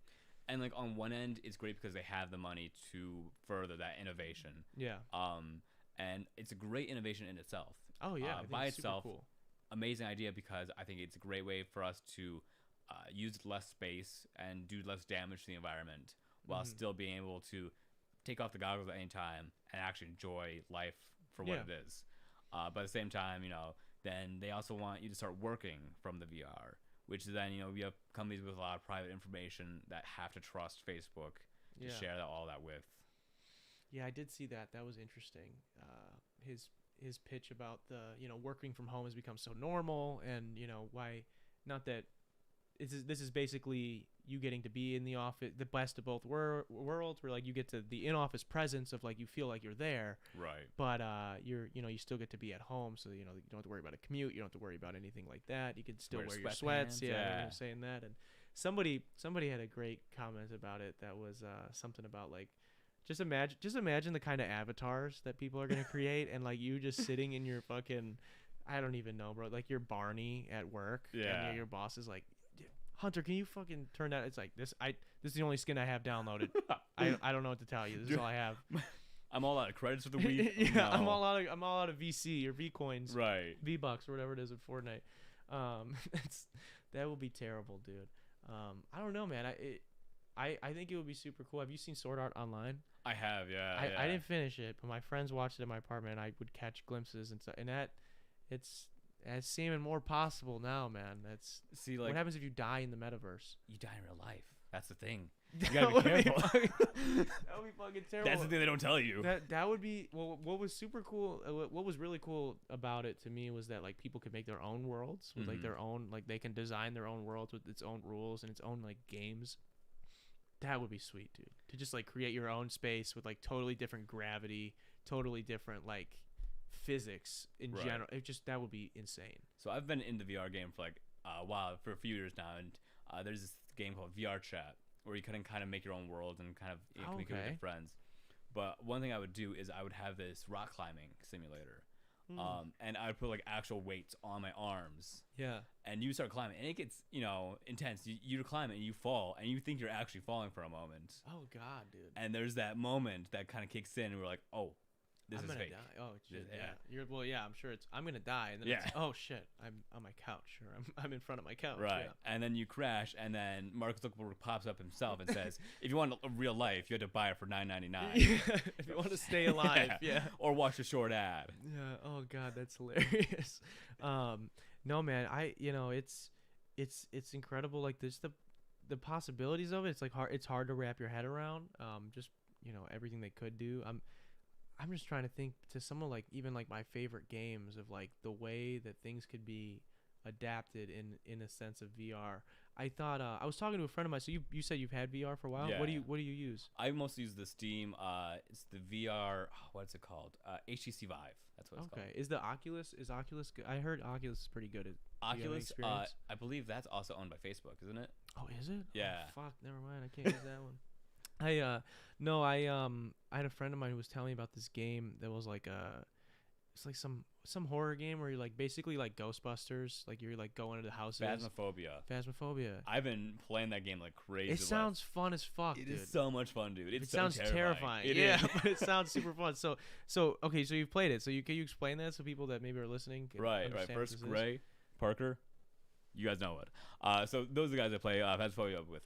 And like on one end, it's great because they have the money to further that innovation. Yeah. And it's a great innovation in itself. Oh yeah. I think by it's super itself, cool. amazing idea, because I think it's a great way for us to use less space and do less damage to the environment while still being able to take off the goggles at any time and actually enjoy life for what it is. But at the same time, then they also want you to start working from the VR, which is then, we have companies with a lot of private information that have to trust Facebook to share all that with. Yeah, I did see that. That was interesting. His pitch about the working from home has become so normal, and why not that. This is basically you getting to be in the office, the best of both worlds, where like you get to the in-office presence of like you feel like you're there, Right. but you still get to be at home, so you don't have to worry about a commute, you don't have to worry about anything like that. You can still wear your sweats. Yeah, I'm saying that. And somebody had a great comment about it that was something about like just imagine the kind of avatars that people are gonna create, and like you just sitting in your fucking, I don't even know, bro, like your Barney at work, and your boss is like, Hunter, can you fucking turn that? It's like this is the only skin I have downloaded. I don't know what to tell you. This is all I have. I'm all out of credits for the week. Yeah, No. I'm all out of VC or V coins, Right. V bucks or whatever it is with Fortnite. That would be terrible, dude. I don't know, man. I think it would be super cool. Have you seen Sword Art Online? I have, yeah. I didn't finish it, but my friends watched it in my apartment, and I would catch glimpses and stuff. And It's seeming more possible now, man. That's See, what like, happens if you die in the metaverse. you die in real life. That's the thing. You gotta be careful. that would be fucking terrible. That's the thing they don't tell you. That would be what was super cool. What was really cool about it to me was that like people could make their own worlds with like their own, like they can design their own worlds with its own rules and its own like games. That would be sweet, dude. To just like create your own space with like totally different gravity, totally different like physics in Right. general. It just that would be insane. So I've been in the VR game for like a while, for a few years now, and there's this game called VR Chat where you can kind of make your own world and kind of communicate with your friends. But one thing I would do is I would have this rock climbing simulator, and I would put like actual weights on my arms. Yeah. And you start climbing, and it gets intense. You climb it, and you fall, and you think you're actually falling for a moment. Oh God, dude. And there's that moment that kind of kicks in, and we're like, oh, this I'm is gonna fake. die. Oh shit. Yeah. Yeah. I'm sure I'm gonna die, and then Yeah. it's, oh shit, I'm on my couch, or I'm in front of my couch. Right. Yeah. And then you crash, and then Mark Zuckerberg pops up himself and says, if you want a real life, you had to buy it for $9.99. If you want to stay alive, yeah. Or watch a short ad. Yeah. Oh God, that's hilarious. No man, it's incredible. Like there's the possibilities of it. It's like it's hard to wrap your head around. Just everything they could do. I'm just trying to think to some of like even like my favorite games of like the way that things could be adapted in a sense of VR. I thought I was talking to a friend of mine. So you said you've had VR for a while. Yeah. What do you use? I mostly use the Steam. It's the VR. What's it called? HTC Vive. That's what it's called. Okay. Is Oculus good? I heard Oculus is pretty good at Oculus. experience? I believe that's also owned by Facebook, isn't it? Oh, is it? Yeah. Oh, fuck, never mind. I can't use that one. I had a friend of mine who was telling me about this game that was like it's like some horror game where you're like basically like Ghostbusters, like you're like going into houses. Phasmophobia. I've been playing that game like crazy. It sounds fun as fuck, It dude. is so much fun, dude. It It's so sounds terrifying. It yeah, is. but it sounds super fun. So okay, so you've played it. So can you explain that so people that maybe are listening can Right. understand what First, this is? Gray, Parker. You guys know it. So those are the guys I play Phasmophobia with.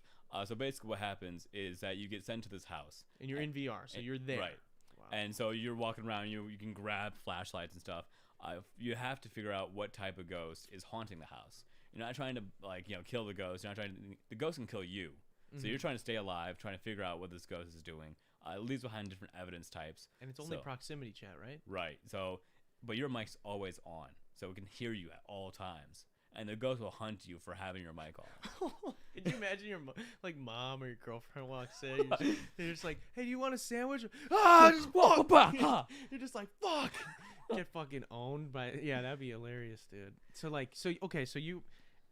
So basically what happens is that you get sent to this house. And you're in VR, so you're there. Right. Wow. And so you're walking around, you can grab flashlights and stuff. You have to figure out what type of ghost is haunting the house. You're not trying to kill the ghost. You're not trying to. The ghost can kill you. So you're trying to stay alive, trying to figure out what this ghost is doing. It leaves behind different evidence types. And it's only proximity chat, right? Right. So, but your mic's always on, so it can hear you at all times. And the ghost will hunt you for having your mic on. Can you imagine your mom or your girlfriend walks in? You're just like, hey, do you want a sandwich? Just walk back. You're just like, fuck. Get fucking owned by. Yeah, that'd be hilarious, dude. So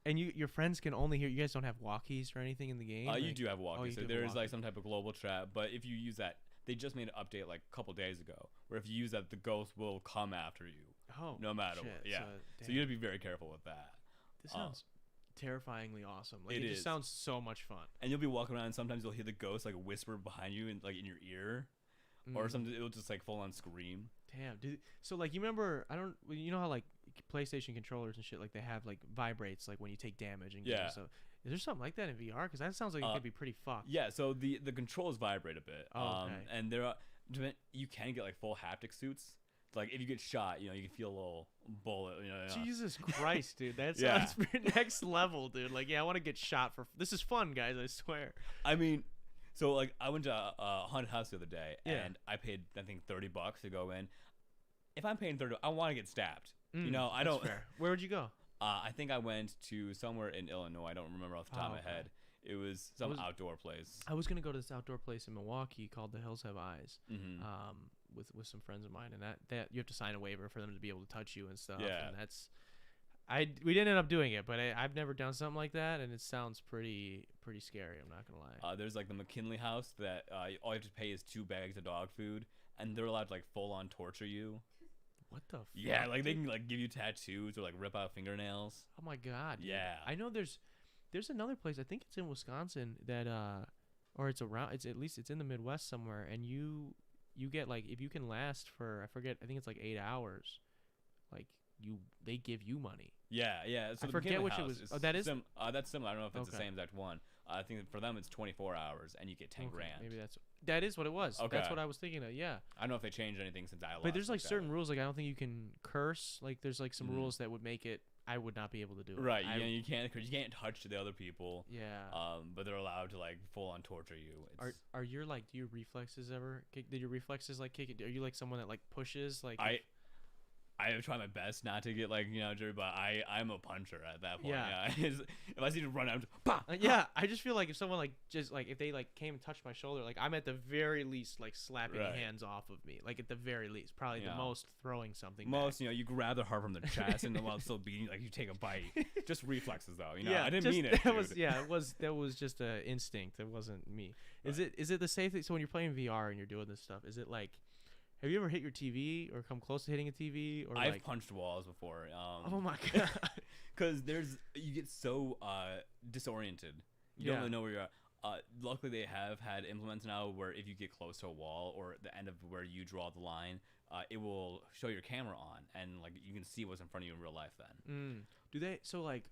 your friends can only hear. You guys don't have walkies or anything in the game. You do have walkies. So do have there is walkies. like some type of global chat, but if you use that, they just made an update like a couple days ago, where if you use that, the ghost will come after you. Oh, no matter shit. what. Yeah. So you gotta be very careful with that. This sounds terrifyingly awesome. Like It it just is. sounds so much fun. And you'll be walking around, and sometimes you'll hear the ghost like whisper behind you and like in your ear, or sometimes it'll just like full on scream. Damn, dude. So like, you remember? You know how like PlayStation controllers and shit, like they have like vibrates, like when you take damage and Yeah. So is there something like that in VR? Because that sounds like it could be pretty fucked. Yeah. So the controls vibrate a bit. Oh, okay. And you can get like full haptic suits. Like if you get shot, you can feel a little bullet. Jesus Christ, dude. That Yeah. sounds next level, dude. Like, yeah, I want to get shot for. This is fun, guys. I swear. I mean, so like I went to a haunted house the other day, Yeah. and I paid I think $30 to go in. If I'm paying $30, I want to get stabbed. I That's don't. fair. Where would you go? I think I went to somewhere in Illinois. I don't remember off the top of okay. my head. It was some outdoor place. I was gonna go to this outdoor place in Milwaukee called The Hills Have Eyes. Mm-hmm. With some friends of mine, and that you have to sign a waiver for them to be able to touch you and stuff. Yeah. And we didn't end up doing it, but I've never done something like that, and it sounds pretty scary. I'm not gonna lie. There's like the McKinley house that all you have to pay is 2 bags of dog food, and they're allowed to like full on torture you. What the? Yeah, fuck, like they dude? can like give you tattoos or like rip out fingernails. Oh my god. Dude. Yeah. I know there's another place. I think it's in Wisconsin that or it's around. It's at least it's in the Midwest somewhere, and you get like if you can last for I think it's like 8 hours, like they give you money. Yeah. So I the forget McKinley which it house was. is Oh, that is. that's similar. I don't know if it's the Okay. same exact one, I think for them it's 24 hours, and you get 10 grand. Maybe that is what it was. Okay. That's what I was thinking of. Yeah. I don't know if they changed anything since I left. But there's like that. certain rules. Like I don't think you can curse. Like there's like some Mhm. rules that would make it. I would not be able to do it. Right, you can't, cause you can't touch the other people. Yeah. But they're allowed to like full on torture you. Are your like do your reflexes ever kick? Did your reflexes like kick it? Are you like someone that like pushes like? I have tried my best not to get like Jerry, but I'm a puncher at that point. Yeah. If I see to run out, bah! Yeah, I just feel like if someone like just like if they like came and touched my shoulder, like I'm at the very least like slapping Right. hands off of me, like at the very least, probably the Yeah. most throwing something. Most you grab the heart from the chest and then while it's still beating, like you take a bite. Just reflexes though, Yeah, I didn't just- mean it. That was dude. that was just a instinct. It wasn't me. Is it the safe thing? So when you're playing VR and you're doing this stuff, is it like? Have you ever hit your TV or come close to hitting a TV? Or I've like, punched walls before. oh my god! Because you get so disoriented. You don't Yeah. really know where you're at. Luckily, they have had implements now where if you get close to a wall or the end of where you draw the line, it will show your camera on and like you can see what's in front of you in real life then. Do they? So like,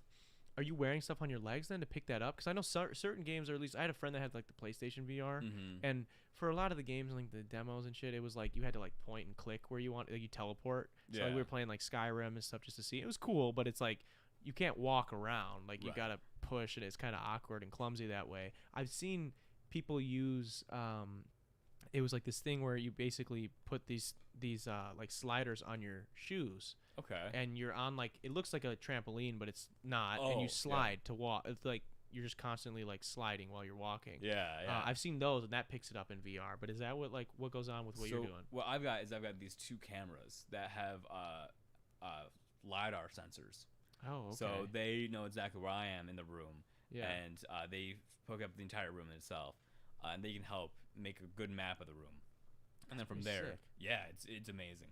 are you wearing stuff on your legs then to pick that up? Because I know certain games, or at least I had a friend that had like the PlayStation VR, Mm-hmm. and for a lot of the games, like the demos and shit, it was like you had to like point and click where you want, like you teleport. So like, we Yeah. were playing like Skyrim and stuff just to see. It was cool, but it's like you can't walk around. Like you Right. gotta push, and it's kind of awkward and clumsy that way. I've seen people use. It was like this thing where you basically put these like sliders on your shoes, Okay. and you're on like it looks like a trampoline, but it's not, and Oh, you yeah. slide to walk. It's like you're just constantly like sliding while you're walking. Yeah, yeah. I've seen those, and that picks it up in VR. But is that what goes on with what you're doing? What I've got these two cameras that have lidar sensors. Oh, okay. So they know exactly where I am in the room, yeah. and they hook up the entire room itself, and they can help make a good map of the room. And then from pretty there, sick. yeah, it's amazing.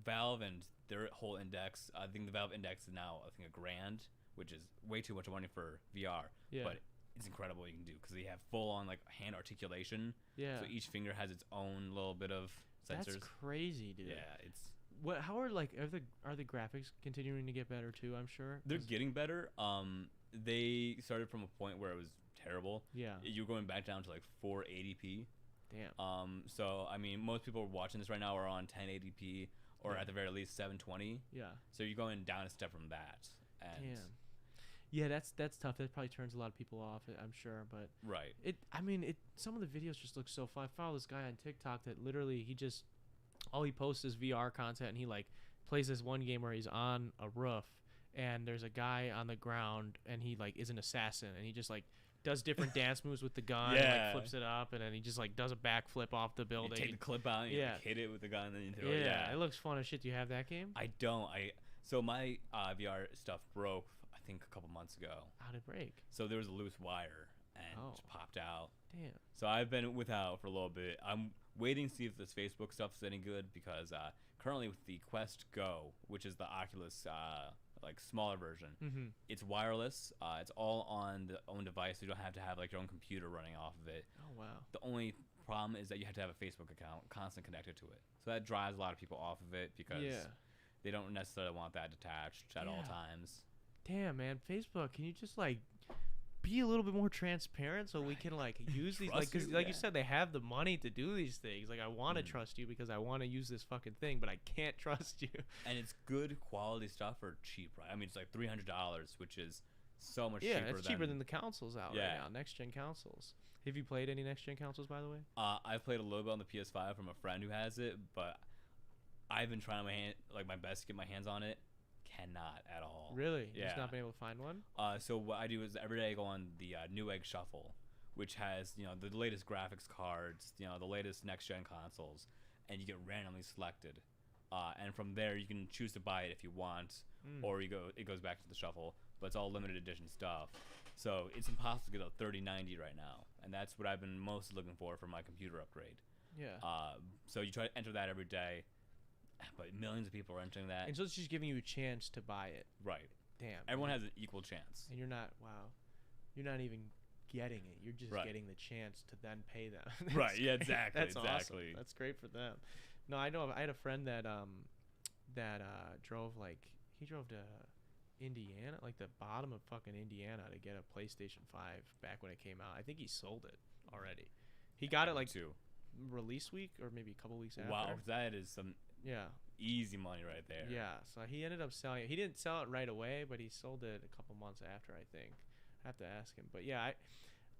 Valve and their whole index. I think the Valve index is now $1,000, which is way too much money for VR. Yeah. But it's incredible what you can do because they have full on like hand articulation. Yeah. So each finger has its own little bit of sensors. That's crazy, dude. Yeah, it's How are like are the graphics continuing to get better too? I'm sure. they're getting better. They started from a point where it was terrible. Yeah. You're going back down to like 480p. Damn. So I mean, most people watching this right now are on 1080p or Yeah. at the very least 720. Yeah. So you're going down a step from that. And Damn. Yeah, that's tough. That probably turns a lot of people off. I'm sure, but right. some of the videos just look so fun. I follow this guy on TikTok that literally all he posts is VR content, and he like plays this one game where he's on a roof and there's a guy on the ground and he like is an assassin and he just like does different dance moves with the gun, and, Yeah. like flips it up, and then he just like does a backflip off the You building. take the clip out and you Yeah. like, hit it with the gun and then you throw it. yeah, Yeah. it looks fun as shit. Do you have that game? I don't. So my VR stuff broke I think a couple months ago. How'd it break? So there was a loose wire and Oh. it just popped out. Damn. So I've been without for a little bit. I'm waiting to see if this Facebook stuff's any good because currently with the Quest Go, which is the Oculus like smaller version, Mm-hmm. it's wireless. It's all on the own device. So you don't have to have like your own computer running off of it. Oh wow. The only problem is that you have to have a Facebook account constant connected to it. So that drives a lot of people off of it because Yeah. they don't necessarily want that detached at all Yeah. times. Damn, man. Facebook, can you just like be a little bit more transparent so we can like use these, like, Trust because you, like you yeah. said, they have the money to do these things. Like I want to Mhm. trust you because I want to use this fucking thing, but I can't trust you. And it's good quality stuff for cheap, right? I mean, it's like $300, which is so much Yeah, cheaper it's cheaper than the consoles out right Yeah. now, next gen consoles. Have you played any next gen consoles, by the way? I've played a little bit on the PS5 from a friend who has it, but I've been trying my best to get my hands on it. Cannot at all. Really? You've just Yeah. not been able to find one? So what I do is every day I go on the Newegg Shuffle, which has the latest graphics cards, the latest next gen consoles, and you get randomly selected. And from there you can choose to buy it if you want, or it goes back to the shuffle, but it's all limited edition stuff. So it's impossible to get a 3090 right now, and that's what I've been most looking for my computer upgrade. Yeah. So you try to enter that every day, but millions of people are entering that. And so it's just giving you a chance to buy it. Right. Damn. Everyone man. has an equal chance. And you're not even getting it. You're just Right. getting the chance to then pay them. Right, That's yeah, great. exactly, That's exactly. awesome. That's great for them. No, I know. I had a friend that drove to Indiana, like the bottom of fucking Indiana, to get a PlayStation 5 back when it came out. I think he sold it already. He got it like too. release week or maybe a couple weeks after. Wow, that is some Yeah. easy money right there. Yeah. So he ended up selling it. He didn't sell it right away, but he sold it a couple months after, I think. I have to ask him. But yeah,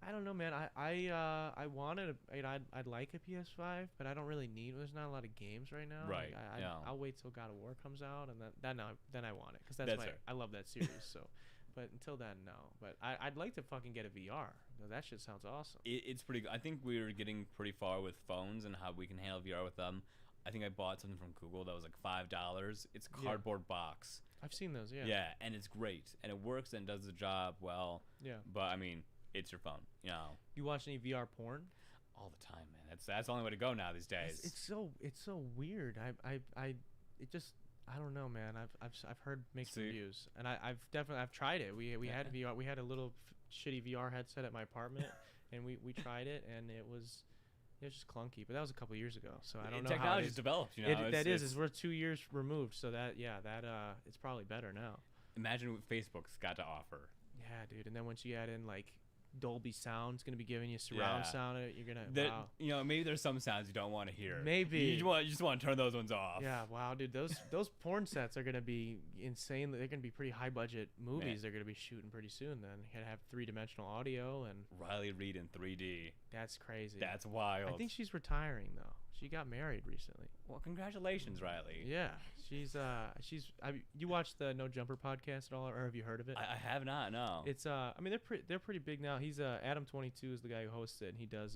I don't know, man. I wanted I'd like a PS5, but I don't really need. There's not a lot of games right now. Right. Like, yeah. I'll wait till God of War comes out, and then I want it because That's fair. I love that series. So, but until then, no. But I'd like to fucking get a VR. That shit sounds awesome. It's pretty good. I think we're getting pretty far with phones and how we can handle VR with them. I think I bought something from Google that was like $5. It's a cardboard box. I've seen those. Yeah. Yeah, and it's great, and it works and does the job well. Yeah. But I mean, it's your phone. You know. You watch any VR porn? All the time, man. That's the only way to go now these days. It's so weird. I don't know, man. I've heard mixed reviews, and I've tried it. We had VR. We had a little shitty VR headset at my apartment, and we tried it, and it was just clunky. But that was a couple years ago, so I don't know how Technology's developed. You know, we're 2 years removed, so it's probably better now. Imagine what Facebook's got to offer. Yeah, dude. And then once you add in like Dolby Sound's gonna be giving you surround sound. You're gonna wow. You know, maybe there's some sounds you don't want to hear. Maybe you just want to turn those ones off. Yeah, wow, dude. Those porn sets are gonna be insane. They're gonna be pretty high budget movies. Man. They're gonna be shooting pretty soon. Then you gotta have 3-dimensional audio and Riley Reid in 3D. that's crazy. That's wild. I think she's retiring though. She got married recently. Well, congratulations, Riley. Yeah, you watched the No Jumper podcast at all, or have you heard of it? I have not. No. It's I mean they're pretty big now. He's Adam22 is the guy who hosts it, and he does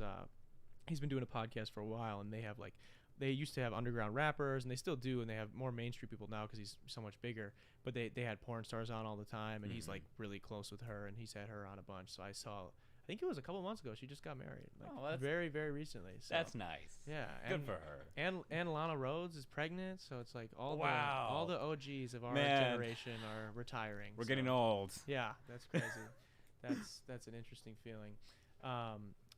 he's been doing a podcast for a while, and they used to have underground rappers, and they still do, and they have more mainstream people now because he's so much bigger. But they had porn stars on all the time, and he's like really close with her, and he's had her on a bunch. So I think it was a couple months ago. She just got married, very, very recently. So. That's nice. Yeah, good for her. And Lana Rhodes is pregnant, so it's like all the OGs of our Man. generation are retiring. We're getting old. Yeah, that's crazy. that's an interesting feeling.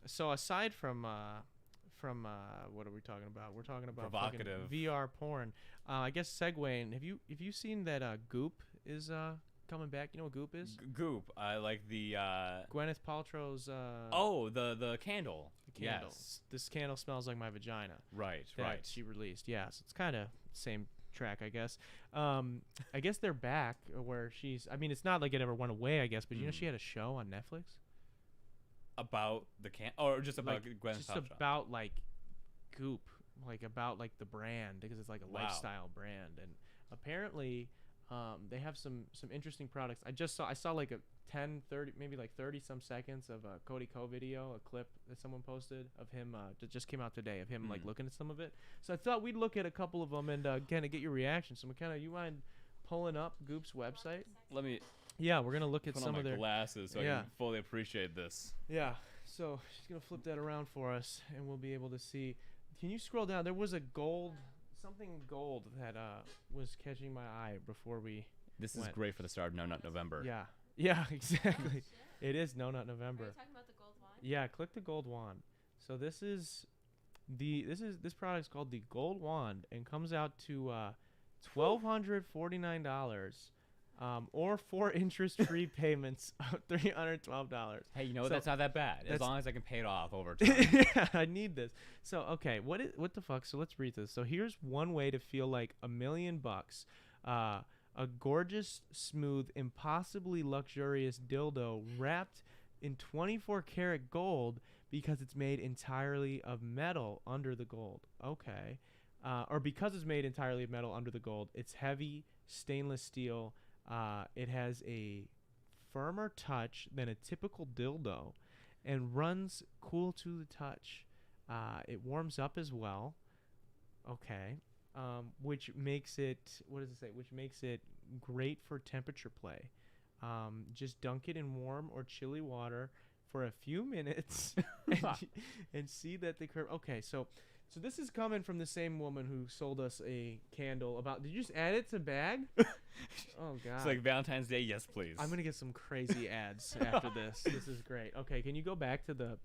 So aside from what are we talking about? We're talking about Provocative VR porn. I guess segueing. Have you seen that Goop is coming back? You know what Goop is? Goop. I like the Gwyneth Paltrow's the candle. the candle. Yes. This candle smells like my vagina. Right. That Right. she released. Yeah, so it's kind of same track, I guess. I guess they're back where she's. I mean, it's not like it ever went away, I guess, but you know she had a show on Netflix About the or just about Gwyneth just Paltrow. about like Goop, like about like the brand, because it's like a lifestyle brand, and apparently they have some interesting products. I saw like a 10 30 maybe like 30 some seconds of a Cody Co video, a clip that someone posted of him that just came out today, of him like looking at some of it. So I thought we'd look at a couple of them and kind of get your reaction. So McKenna, you mind pulling up Goop's website? Let me Yeah, we're gonna look at put some on of my their glasses so I can fully appreciate this. Yeah, so she's gonna flip that around for us, and we'll be able to see. Can you scroll down? There was a something gold that was catching my eye before we. This is went. great for the start of No Nut November. Yeah, exactly. It is No Nut November. Are you talking about the gold wand? Yeah, click the gold wand. So this product's called the Gold Wand and comes out to $1,249. Or 4 interest-free payments of $312. Hey, you know So that's not that bad. As that's- long as I can pay it off over time. Yeah, I need this. So okay, what the fuck? So let's read this. So here's one way to feel like $1 million. A gorgeous, smooth, impossibly luxurious dildo wrapped in 24 karat gold because it's made entirely of metal under the gold. Okay. Or because it's made entirely of metal under the gold, it's heavy stainless steel. It has a firmer touch than a typical dildo and runs cool to the touch. It warms up as well. Okay. Which makes it, what does it say? Which makes it great for temperature play. Just dunk it in warm or chilly water for a few minutes and see that the curve. Okay, so this is coming from the same woman who sold us a candle about. Did you just add it to bag? Oh God. It's like Valentine's Day. Yes, please. I'm gonna get some crazy ads after this. This is great. Okay, can you go back to the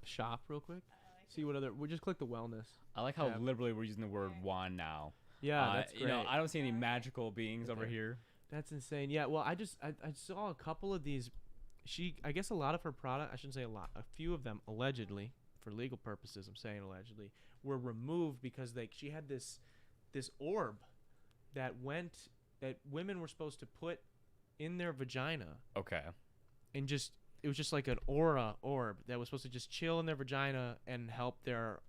shop real quick? See what other. We'll just click the wellness. I like how tab. liberally we're using the word wand now. Yeah, that's great. You know, I don't see any magical beings over Okay. here. That's insane. Yeah. Well, I saw a couple of these. I guess a lot of her product. I shouldn't say a lot. A few of them allegedly, for legal purposes, I'm saying allegedly, were removed because she had this orb that women were supposed to put in their vagina, Okay. and it was just like an aura orb that was supposed to just chill in their vagina and help their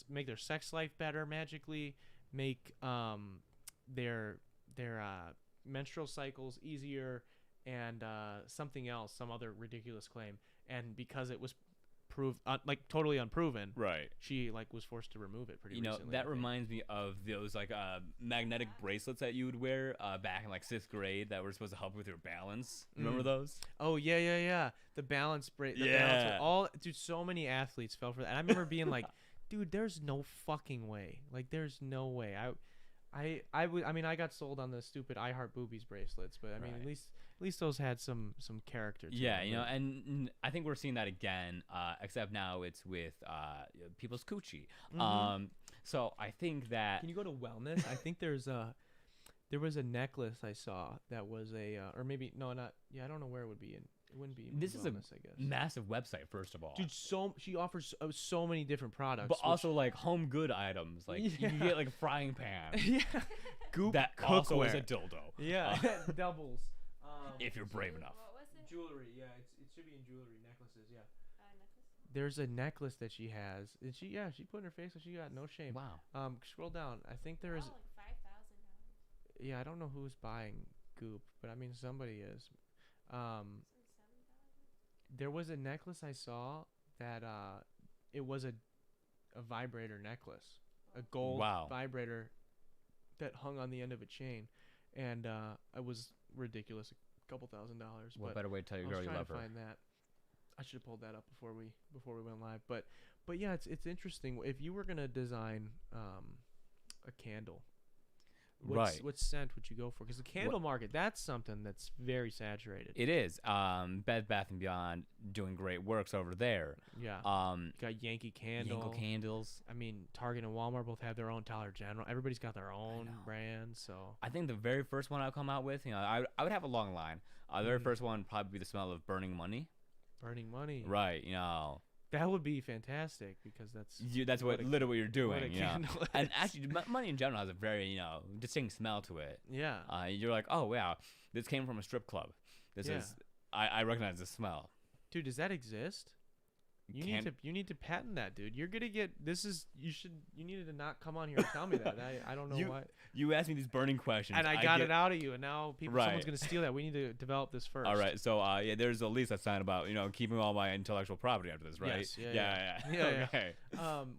make their sex life better magically, make their menstrual cycles easier, and something else, some other ridiculous claim. And because it was proved like totally unproven, Right. she was forced to remove it pretty recently. That reminds me of those magnetic bracelets that you would wear back in 6th grade that were supposed to help with your balance. Remember those? Oh yeah. The balance Yeah. Dude, so many athletes fell for that. And I remember being like, dude, there's no fucking way. There's no way. I got sold on the stupid I Heart Boobies bracelets, but I mean, Right. at least those had some character to Yeah, them. and I think we're seeing that again, except now it's with people's coochie. Mhm. So I think that Can you go to wellness? I think there was a necklace I saw that was or maybe no, not. Yeah, I don't know where it would be in. It wouldn't be. This is a wellness, I guess. massive website, first of all. Dude, she offers so many different products, but which- also home good items. You can get a frying pan yeah, Goop that also is cookware. a dildo. Yeah, doubles. If you're brave enough. What was it? Jewelry, yeah, it should be in jewelry, necklaces, yeah. Necklace? There's a necklace that she has, and she put in her face, so she got no shame. Wow. Scroll down. I think there is. Oh, like $5,000. Yeah, I don't know who's buying Goop, but I mean somebody is. $7,000. There was a necklace I saw that it was a vibrator necklace, a gold Wow. vibrator that hung on the end of a chain, and it was ridiculous, a couple $1,000s. What but better way to tell I your was girl you trying love to her? find that. I should have pulled that up before we went live. But yeah, it's interesting. If you were gonna design a candle, Right. what scent would you go for? Because the candle market, that's something that's very saturated. It is. Bed Bath and Beyond doing great works over there. Yeah. Got Yankee Candle. Yankee candles. I mean, Target and Walmart both have their own Dollar General. Everybody's got their own know. brand. So I think the very first one I'll come out with, I would have a long line. The very first one would probably be the smell of burning money. burning money. Right. That would be fantastic because that's That's what a- literally what you're what a doing. Yeah. candle And is. actually, money in general has a very distinct smell to it. Yeah. You're like, oh wow, this came from a strip club. This Yeah. is I recognize the smell. Dude, does that exist? You need to patent that, dude. You're gonna get you needed to not come on here and tell me that. I don't know why. You asked me these burning questions, And I got it out of you, and now Right. someone's gonna steal that. We need to develop this first. All right, so there's a lease I signed about keeping all my intellectual property after this, right? Yes, yeah. yeah. Okay.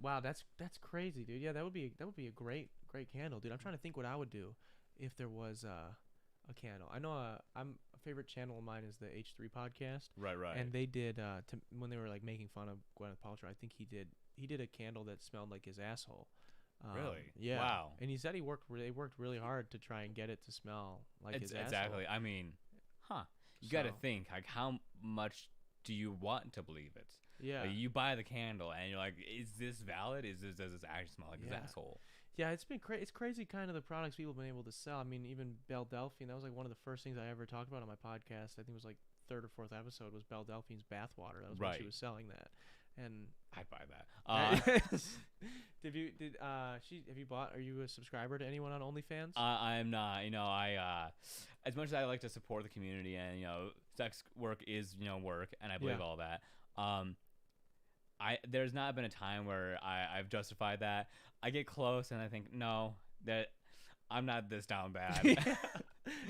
Wow, that's crazy, dude. Yeah, that would be a great candle, dude. I'm trying to think what I would do if there was a candle. I know a favorite channel of mine is the H3 podcast. Right. And they did when they were making fun of Gwyneth Paltrow. I think he did a candle that smelled like his asshole. Really? Yeah. Wow. And he said they worked really hard to try and get it to smell like his asshole. Exactly. I mean, you got to So- think how much do you want to believe it? Yeah. You buy the candle and you're like, is this valid? Does this actually smell like his Yeah. asshole? Yeah, it's been it's crazy kind of the products people have been able to sell. I mean, even Belle Delphine, that was one of the first things I ever talked about on my podcast. I think it was third or fourth episode was Belle Delphine's bathwater. That was when she Right. was selling that. And I'd buy that. have you bought, are you a subscriber to anyone on OnlyFans? I am not. As much as I like to support the community and sex work is work, and I believe Yeah. all that. There's not been a time where I've justified that. I get close and I think no, that I'm not this down bad.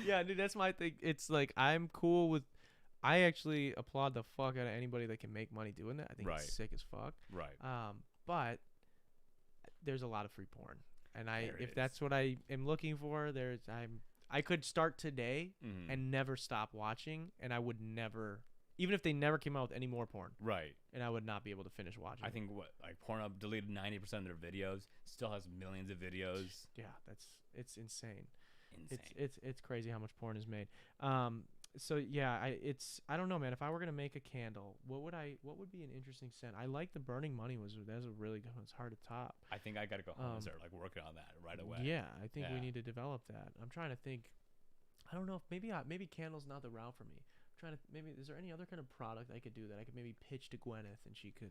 Yeah, dude, that's my thing. It's I'm cool with. I actually applaud the fuck out of anybody that can make money doing that. I think Right. it's sick as fuck. Right. But there's a lot of free porn, and There if is. that's what I am looking for, I could start today Mhm. and never stop watching, and I would never, even if they never came out with any more porn, Right. and I would not be able to finish watching. I think Pornhub deleted 90% of their videos, still has millions of videos. Yeah, it's insane. Insane. It's crazy how much porn is made. So yeah, I don't know, man. If I were gonna make a candle, what would be an interesting scent? I like the burning money that's a really good one. It's hard to top. I think I gotta go home and start working on that right away. Yeah, I think we Yeah. need to develop that. I'm trying to think. I don't know if maybe candles not the route for me. I'm trying to maybe is there any other kind of product I could do that I could maybe pitch to Gwyneth and she could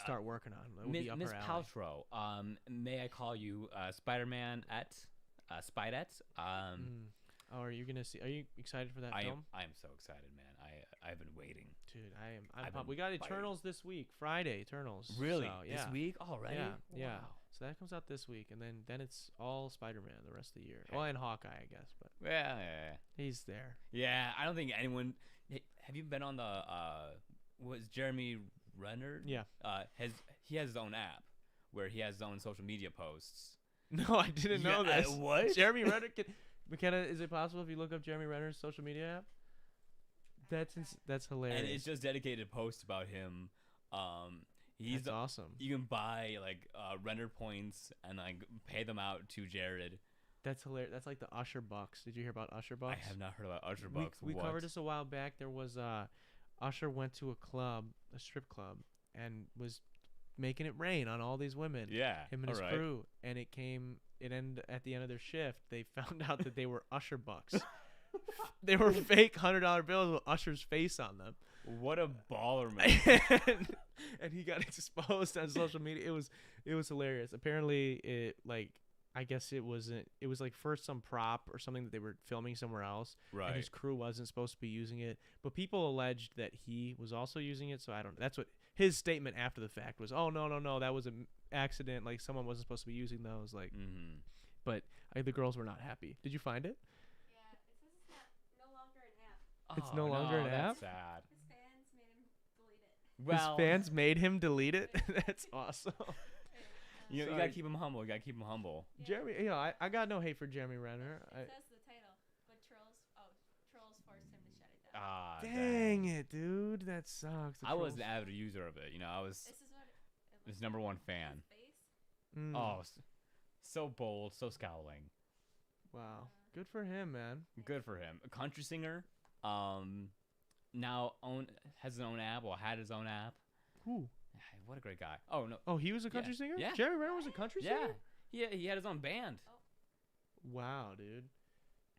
start working on? That would be up Miss her alley. Paltrow, may I call you Spider-Man at Spidette? Oh, are you gonna see? Are you excited for that film? I am so excited, man. I've been waiting. Dude, I am. I'm I've pumped. been We got fighting. Eternals this week, Friday. Eternals. Really? So, yeah. This week already? Yeah. Wow. So that comes out this week, and then it's all Spider-Man the rest of the year. Well, and Hawkeye, I guess, but Well, yeah. he's there. Yeah, I don't think anyone. Hey, have you been on the was Jeremy Renner? Yeah. He has his own app where he has his own social media posts. No, I didn't know Yeah, this. what? Jeremy Renner. McKenna, is it possible if you look up Jeremy Renner's social media app? That's hilarious. And it's just dedicated posts about him. That's awesome. You can buy like Renner points and like pay them out to Jared. That's hilarious. That's like the Usher Bucks. Did you hear about Usher Bucks? I have not heard about Usher Bucks. We What? covered this a while back. There was Usher went to a strip club, and was making it rain on all these women. Yeah. Him and his alright. crew, and it ended at the end of their shift. They found out that they were Usher Bucks. They were fake $100 bills with Usher's face on them. What a baller, man. and he got exposed on social media. It was hilarious. Apparently, I guess it wasn't. It was like first some prop or something that they were filming somewhere else, Right. and his crew wasn't supposed to be using it. But people alleged that he was also using it. So I don't. That's what his statement after the fact was. Oh no, that was an accident. Like someone wasn't supposed to be using those. Like, Mm-hmm. but the girls were not happy. Did you find it? Yeah, it says it's no longer an app. It's no longer an app? That's sad. His fans made him delete it. Well, His fans made him delete it. That's awesome. you Sorry. gotta keep him humble. You gotta keep him humble. Jeremy, I got no hate for Jeremy Renner. It says the title, but trolls forced him to shut it down. Ah, Dang it, dude. That sucks. The I was an trolls- avid user of it. You know, I was This is what it his looks number like. one fan. His face. Mm, Oh, so bold, so scowling. wow. Good for him, man. Good for him. A country singer. Now has his own app, or had his own app. Who? What a great guy. Oh no. Oh, he was a country singer? Yeah. Jeremy Renner was a country Yeah. singer? He had his own band. Wow, dude.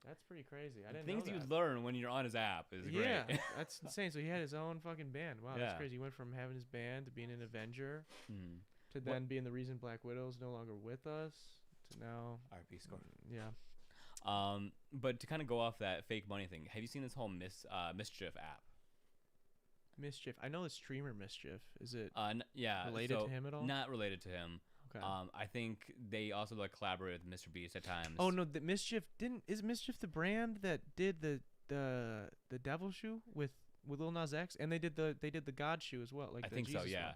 That's pretty crazy. I didn't Things know you that. learn when you're on his app is Yeah, great. that's insane. So he had his own fucking band. Wow, Yeah. that's crazy. He went from having his band to being an Avenger Hmm. to then being the reason Black Widow's no longer with us to now. RP score. Yeah. But to kind of go off that fake money thing, have you seen this whole Mischief app? Mischief. I know the streamer Mischief. Is it Yeah. related so to him at all? Not related to him. Okay. I think they also like collaborate with Mr. Beast at times. Oh no, the Mischief is Mischief the brand that did the Devil shoe with Lil Nas X, and they did the God shoe as well. Like I the think so. Jesus Yeah,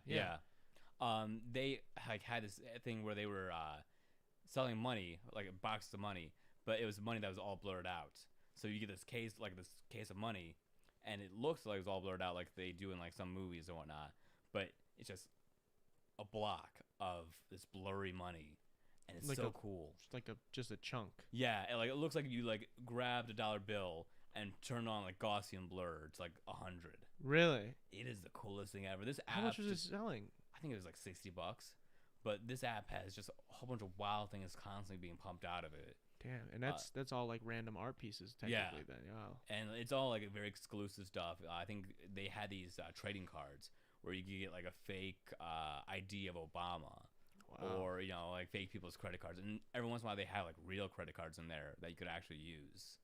one. yeah. They like had this thing where they were selling money, like boxes of money, but it was money that was all blurred out. So you get this case of money, and it looks like it's all blurred out, like they do in like some movies and whatnot. But it's just a block of this blurry money, and it's Like so a- cool. Just a chunk. Yeah, it looks like you like grabbed a dollar bill and turned on like Gaussian blur. It's like 100. Really? It is the coolest thing ever. This app. How much was it just- selling? I think it was like $60, but this app has just a whole bunch of wild things constantly being pumped out of it, Damn, and that's all like random art pieces Yeah. technically. Then wow. and it's all like very exclusive stuff. I think they had these trading cards where you could get like a fake ID of Obama, Wow. or like fake people's credit cards, and every once in a while they have like real credit cards in there that you could actually use.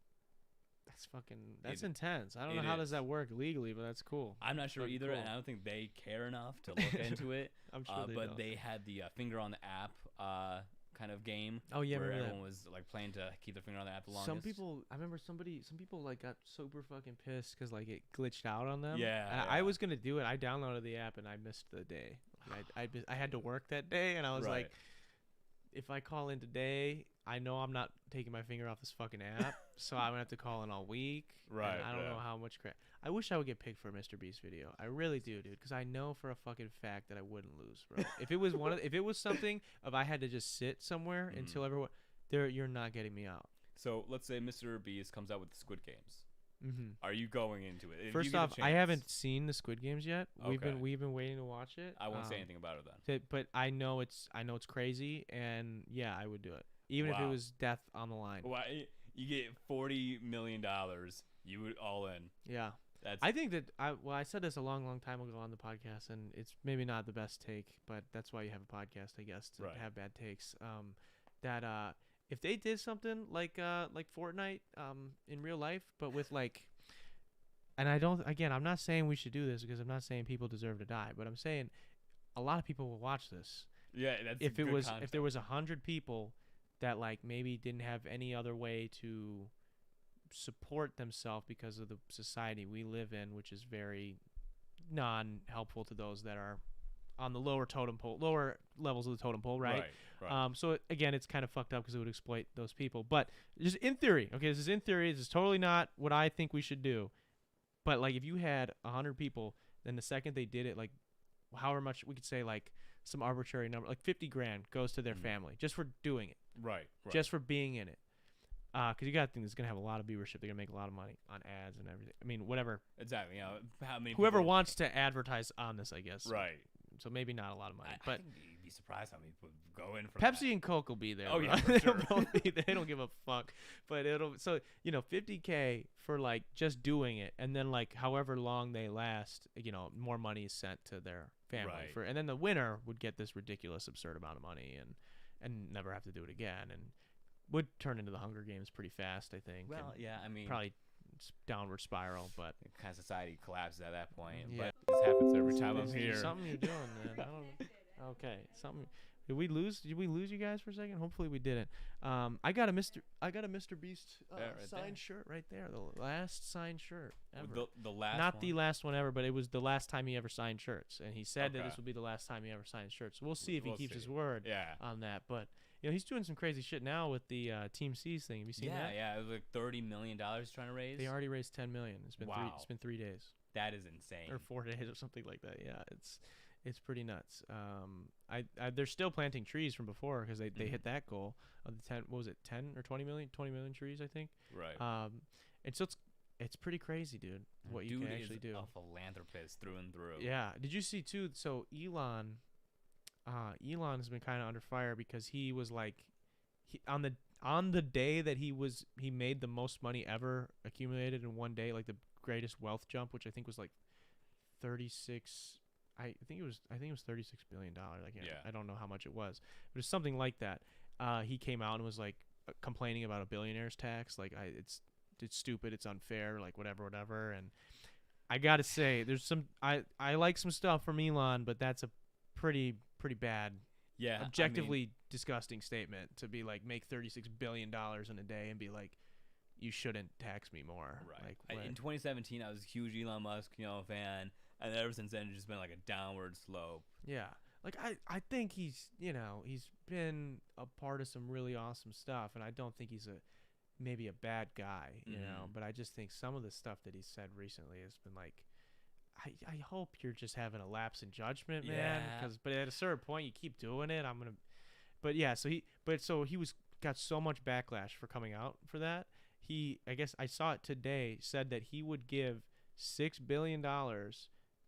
That's It- intense. I don't know it how is. does that work legally, but that's cool. I'm not sure Fucking either, cool. and I don't think they care enough to look into it. I'm sure they But don't. they had the finger on the app kind of game. Oh yeah, where remember that. everyone was like playing to keep their finger on the app the longest. I remember some people like got super fucking pissed because like it glitched out on them. Yeah, And I yeah. was gonna do it. I downloaded the app and I missed the day. I had to work that day, and I was like, Right. if I call in today, I know I'm not taking my finger off this fucking app, so I'm gonna have to call in all week. and Right, I don't know yeah. how much crap. I wish I would get picked for a Mr. Beast video. I really do, dude, because I know for a fucking fact that I wouldn't lose, bro. If it was if it was something of I had to just sit somewhere Mhm. until everyone you're not getting me out. So let's say Mr. Beast comes out with the Squid Games. Mm-hmm. Are you going into it? If you First get a off, I chance- haven't seen the Squid Games yet. We've Okay. been waiting to watch it. I won't say anything about it then. But I know it's crazy, and yeah, I would do it, even if it Wow. was death on the line. Well, You get $40 million. You would all in. Yeah. That's I think that I said this a long time ago on the podcast, and it's maybe not the best take, but that's why you have a podcast, I guess, to Right. have bad takes. That if they did something like Fortnite in real life, but with like, and I'm not saying we should do this because I'm not saying people deserve to die, but I'm saying a lot of people will watch this. yeah. That's If good content. if there was 100 people that like maybe didn't have any other way to support themselves because of the society we live in, which is very non-helpful to those that are on the lower levels of the totem pole, right? Right. So again, it's kind of fucked up because it would exploit those people. But just in theory, okay, this is in theory. This is totally not what I think we should do. But like, if you had 100 people, then the second they did it, like, however much we could say, like some arbitrary number, like 50 grand goes to their family just for doing it, Right. just for being in it. Because you got to think it's gonna have a lot of viewership. They're gonna make a lot of money on ads and everything. I mean, whatever. Exactly. You know, how many Whoever people- wants to advertise on this, I guess. Right. So maybe not a lot of money, I but think you'd be surprised how many people go in for Pepsi and Coke will be there. Oh, bro. yeah, for They'll sure. both be there. They don't give a fuck. But so $50K for like just doing it, and then like however long they last, more money is sent to their family Right. and then the winner would get this ridiculous, absurd amount of money and never have to do it again, and would turn into the Hunger Games pretty fast, I think. Well, and yeah. I mean, probably downward spiral, but kind of society collapses at that point. Yeah. But this happens every time I'm There's here. something you're doing, man. I don't. Okay, something. Did we lose you guys for a second? Hopefully we didn't. I got a Mr. Beast Yeah, right signed there. shirt right there. The last signed shirt ever. The last Not one. the last one ever, but it was the last time he ever signed shirts, and he said that Okay. this would be the last time he ever signed shirts. So we'll see if he We'll keeps see. his word Yeah. on that. But he's doing some crazy shit now with the Team C's thing. Have you seen that? Yeah. It was like $30 million trying to raise. They already raised 10 million. It's Wow. been 3 days. That is insane. Or 4 days or something like that. Yeah, it's pretty nuts. They're still planting trees from before because they hit that goal of the 10. What was it? 10 or 20 million? 20 million trees, I think. Right. And so it's pretty crazy, dude. What you Dude can actually is do. a philanthropist through and through. Yeah. Did you see too? So Elon has been kind of under fire because he was like, on the day that he made the most money ever accumulated in one day, like the greatest wealth jump, which I think was like 36. I think it was $36 billion. I don't know how much it was, but it's something like that. He came out and was like complaining about a billionaire's tax, like it's stupid, it's unfair, like whatever. And I gotta say, there's some I like some stuff from Elon, but that's a pretty bad, Yeah. objectively disgusting statement to be like, make $36 billion in a day and be like, you shouldn't tax me more. Right. Like, In 2017, I was a huge Elon Musk, fan, and ever since then, it's just been like a downward slope. yeah. Like I think he's been a part of some really awesome stuff, and I don't think he's maybe a bad guy, Mhm. but I just think some of the stuff that he's said recently has been like, I hope you're just having a lapse in judgment, man. Yeah. But at a certain point, you keep doing it. But yeah. So he got so much backlash for coming out for that. I guess I saw it today, said that he would give $6 billion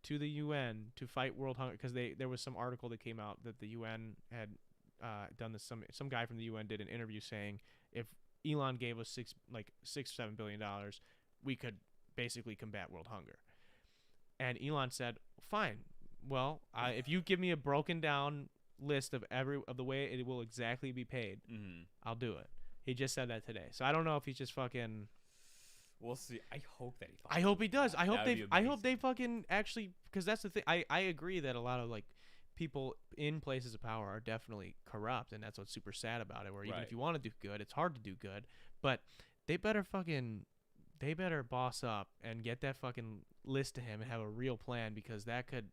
to the UN to fight world hunger, because there was some article that came out that the UN had done this. Some guy from the UN did an interview saying if Elon gave us $7 billion, we could basically combat world hunger. And Elon said, "Fine. Well, if you give me a broken down list of the way it will exactly be paid, Mm-hmm. I'll do it." He just said that today. So I don't know if he's just fucking. We'll see. I hope that he. I hope he does. I hope That would be I hope amazing. they fucking actually, because that's the thing. I agree that a lot of like people in places of power are definitely corrupt, and that's what's super sad about it. Where even if Right. you want to do good, it's hard to do good. But they better boss up and get that fucking list to him and have a real plan, because that could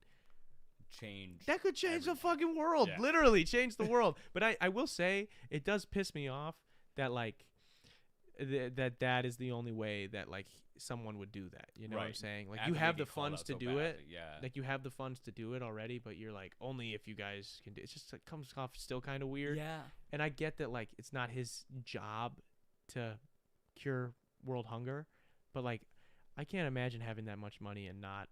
change. change everything. the fucking world. Yeah. Literally change the world. But I will say, it does piss me off that like that is the only way that like someone would do that. You know what I'm Right. saying? Like, After you they have the get called funds out to so do badly, it. Yeah. Like, you have the funds to do it already, but you're like, only if you guys can do it. It's just, it comes off still kind of weird. Yeah. And I get that like it's not his job to cure world hunger, but like I can't imagine having that much money and not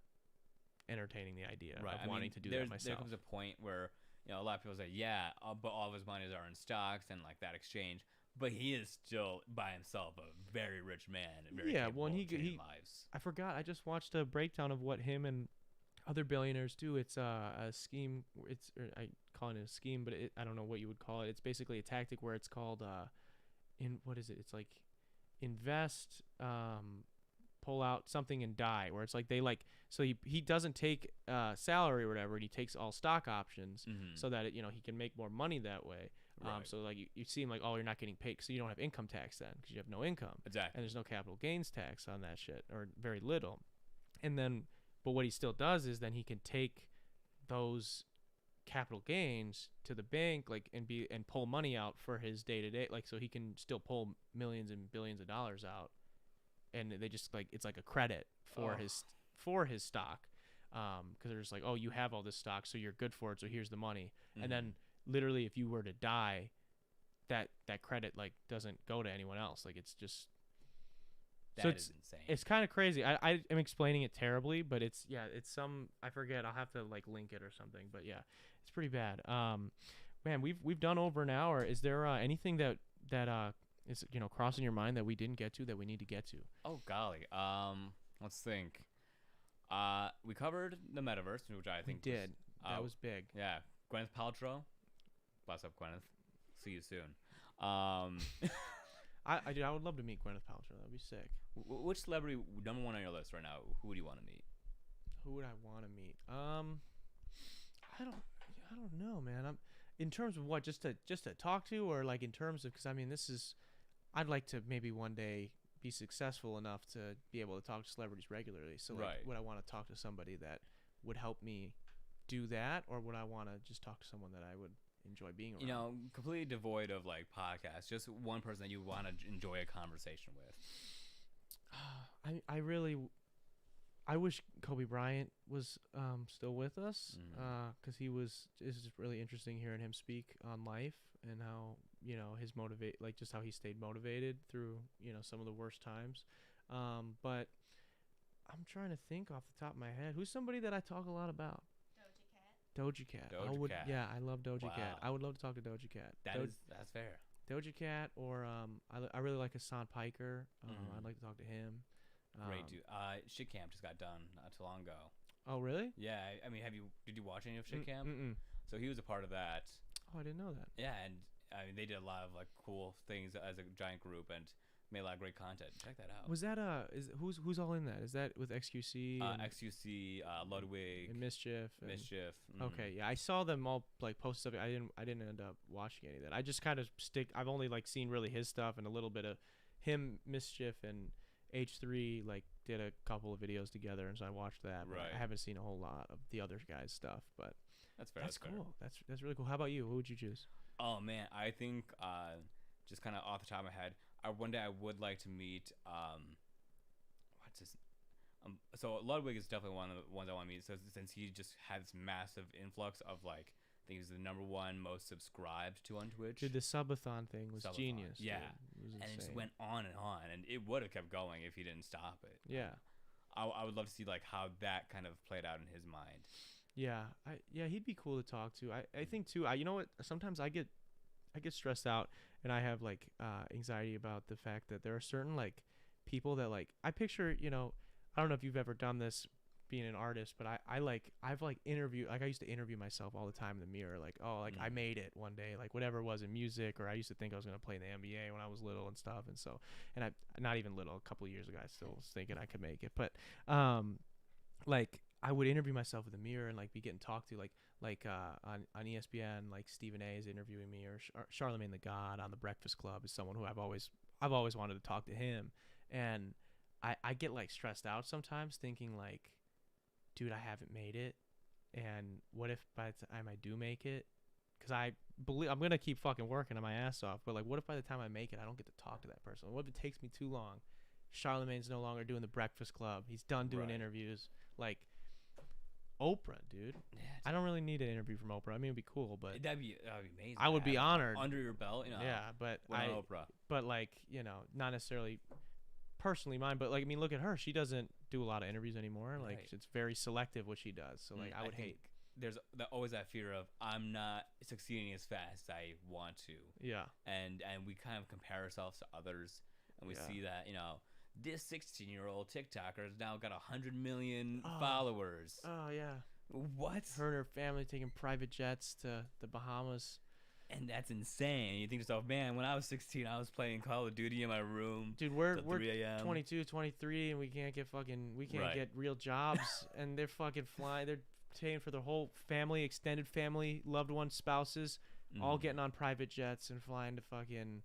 entertaining the idea Right. of wanting to do that myself. There comes a point where a lot of people say, yeah, but all of his monies are in stocks and like that exchange. But he is still by himself a very rich man. And very Yeah, capable well, and of changing lives. I forgot. I just watched a breakdown of what him and other billionaires do. It's a scheme. I call it a scheme, but I don't know what you would call it. It's basically a tactic where it's called what is it? It's like invest, pull out something and die. Where it's like so he doesn't take salary or whatever, and he takes all stock options so that he can make more money that way. Right. So like you seem like, oh, you're not getting paid, so you don't have income tax then because you have no income. Exactly. And there's no capital gains tax on that shit, or very little. And then, but what he still does is then he can take those capital gains to the bank, like, and pull money out for his day to day, like, so he can still pull millions and billions of dollars out, and they just like it's like a credit for his stock, because they're just like, oh, you have all this stock, so you're good for it, so here's the money. And then literally, if you were to die, that credit like doesn't go to anyone else. Like it's just That is insane. It's kind of crazy. I am explaining it terribly, but it's some, I forget. I'll have to like link it or something. But yeah, it's pretty bad. Man, we've done over an hour. Is there anything that is crossing your mind that we didn't get to that we need to get to? Oh golly. Let's think. We covered the metaverse, which I think we did. That was big. Yeah, Gwyneth Paltrow. Bless up, Gwyneth. See you soon. I would love to meet Gwyneth Paltrow. That'd be sick. Which celebrity number one on your list right now? Who would you want to meet? Who would I want to meet? I don't know, man. In terms of what, just to talk to, or like in terms of, because I mean, I'd like to maybe one day be successful enough to be able to talk to celebrities regularly. So like, would I want to talk to somebody that would help me do that, or would I want to just talk to someone that I would enjoy being around? Completely devoid of like podcasts, just one person that you want to enjoy a conversation with. I wish Kobe Bryant was still with us, because it's just really interesting hearing him speak on life and how just how he stayed motivated through some of the worst times. But I'm trying to think off the top of my head, who's somebody that I talk a lot about. Doja Cat. Yeah, I love Doja Cat. I would love to talk to Doja Cat. That's fair. Doja Cat, or I really like Hassan Piker. I'd like to talk to him. Great dude. Shit Camp just got done not too long ago. Oh really? Yeah. I mean, did you watch any of Shit Camp? So he was a part of that. Oh, I didn't know that. Yeah, and I mean they did a lot of like cool things as a giant group and made a lot of great content. Check that out. Was that who's all in that? Is that with XQC? XQC, Ludwig, and Mischief. Okay, yeah, I saw them all like post stuff. I didn't end up watching any of that. I just kind of I've only like seen really his stuff and a little bit of him, Mischief, and H3 like did a couple of videos together, and so I watched that. But I haven't seen a whole lot of the other guys' stuff, but that's fair. That's cool. That's really cool. How about you? Who would you choose? Oh man, I think just kind of off the top of my head, one day I would like to meet what's his so Ludwig is definitely one of the ones I want to meet. So since he just had this massive influx of like, I think he's the #1 most subscribed to on Twitch. Dude, the subathon thing was genius. Yeah, and it just went on, and it would have kept going if he didn't stop it. Yeah, I would love to see like how that kind of played out in his mind. Yeah, he'd be cool to talk to. I think too. You know what? Sometimes I get stressed out, and I have like anxiety about the fact that there are certain like people that like I picture. I don't know if you've ever done this being an artist, but I've interviewed, like I used to interview myself all the time in the mirror, like, oh, like I made it one day, like whatever it was in music, or I used to think I was gonna play in the NBA when I was little and stuff, and so, and I not even little, a couple of years ago I still was thinking I could make it, but like I would interview myself in the mirror and like be getting talked to, like on ESPN, like Stephen A is interviewing me, or Charlemagne the God on the Breakfast Club is someone who I've always wanted to talk to him, and I get like stressed out sometimes thinking like, dude, I haven't made it, and what if by the time I do make it, because I believe I'm gonna keep fucking working on my ass off, but like what if by the time I make it I don't get to talk to that person? What if it takes me too long? Charlemagne's no longer doing the Breakfast Club, he's done doing interviews. Like Oprah, dude. Yeah, I don't really need an interview from Oprah. I mean, it'd be cool, but that'd be amazing. I would be honored under your belt, yeah, but Oprah. But like, not necessarily personally mine, but like, I mean, look at her. She doesn't do a lot of interviews anymore. Like, it's very selective what she does. So like, I would hate. there's always that fear of I'm not succeeding as fast as I want to, Yeah. and we kind of compare ourselves to others, and we Yeah. see that this 16-year-old TikToker has now got 100 million followers. Oh yeah. What? Her and her family taking private jets to the Bahamas. And that's insane. You think to yourself, man, when I was 16, I was playing Call of Duty in my room. Dude, we're till 3 a.m. 22, 23, and we can't get Right. get real jobs, and they're fucking flying. They're paying for their whole family, extended family, loved ones, spouses, all getting on private jets and flying to fucking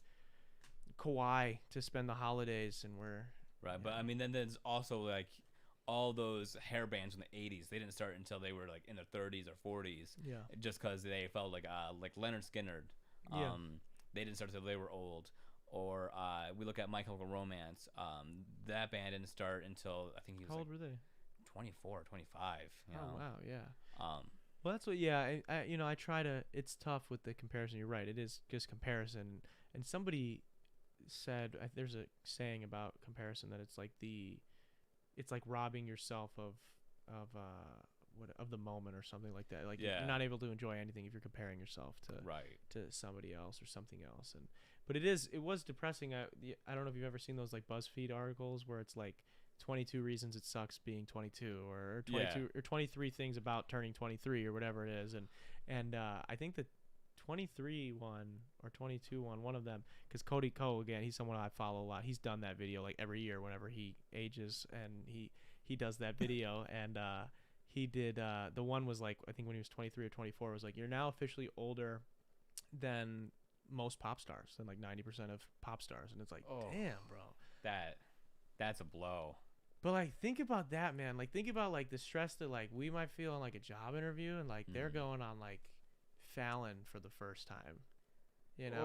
Kauai to spend the holidays, and we're Right, but I mean, then there's also like all those hair bands in the 80s. They didn't start until they were like in their 30s or 40s. Yeah. Just because they felt like Leonard Skinner. Yeah. They didn't start until they were old. Or we look at My Chemical Romance. That band didn't start until I think he was How like old were they? 24 or 25. You know? Oh wow, yeah. Well, that's what. Yeah, I try to. It's tough with the comparison. You're right. It is just comparison. And somebody said there's a saying about comparison that it's like robbing yourself of the moment or something like that. Like you're not able to enjoy anything if you're comparing yourself to somebody else or something else. But it was depressing. I don't know if you've ever seen those like BuzzFeed articles where it's like 22 reasons it sucks being 22 or 22 or 23 things about turning 23 or whatever it is. And I think the 23 one or 22 one of them, because Cody Ko, again, he's someone I follow a lot. He's done that video like every year whenever he ages, and he does that video. And he did the one was like, I think when he was 23 or 24, was like, you're now officially older than most pop stars, than like 90% of pop stars. And it's like, damn, bro, that's a blow. But like, think about that, man. Like, think about like the stress that like we might feel in like a job interview, and like they're going on like Fallon for the first time,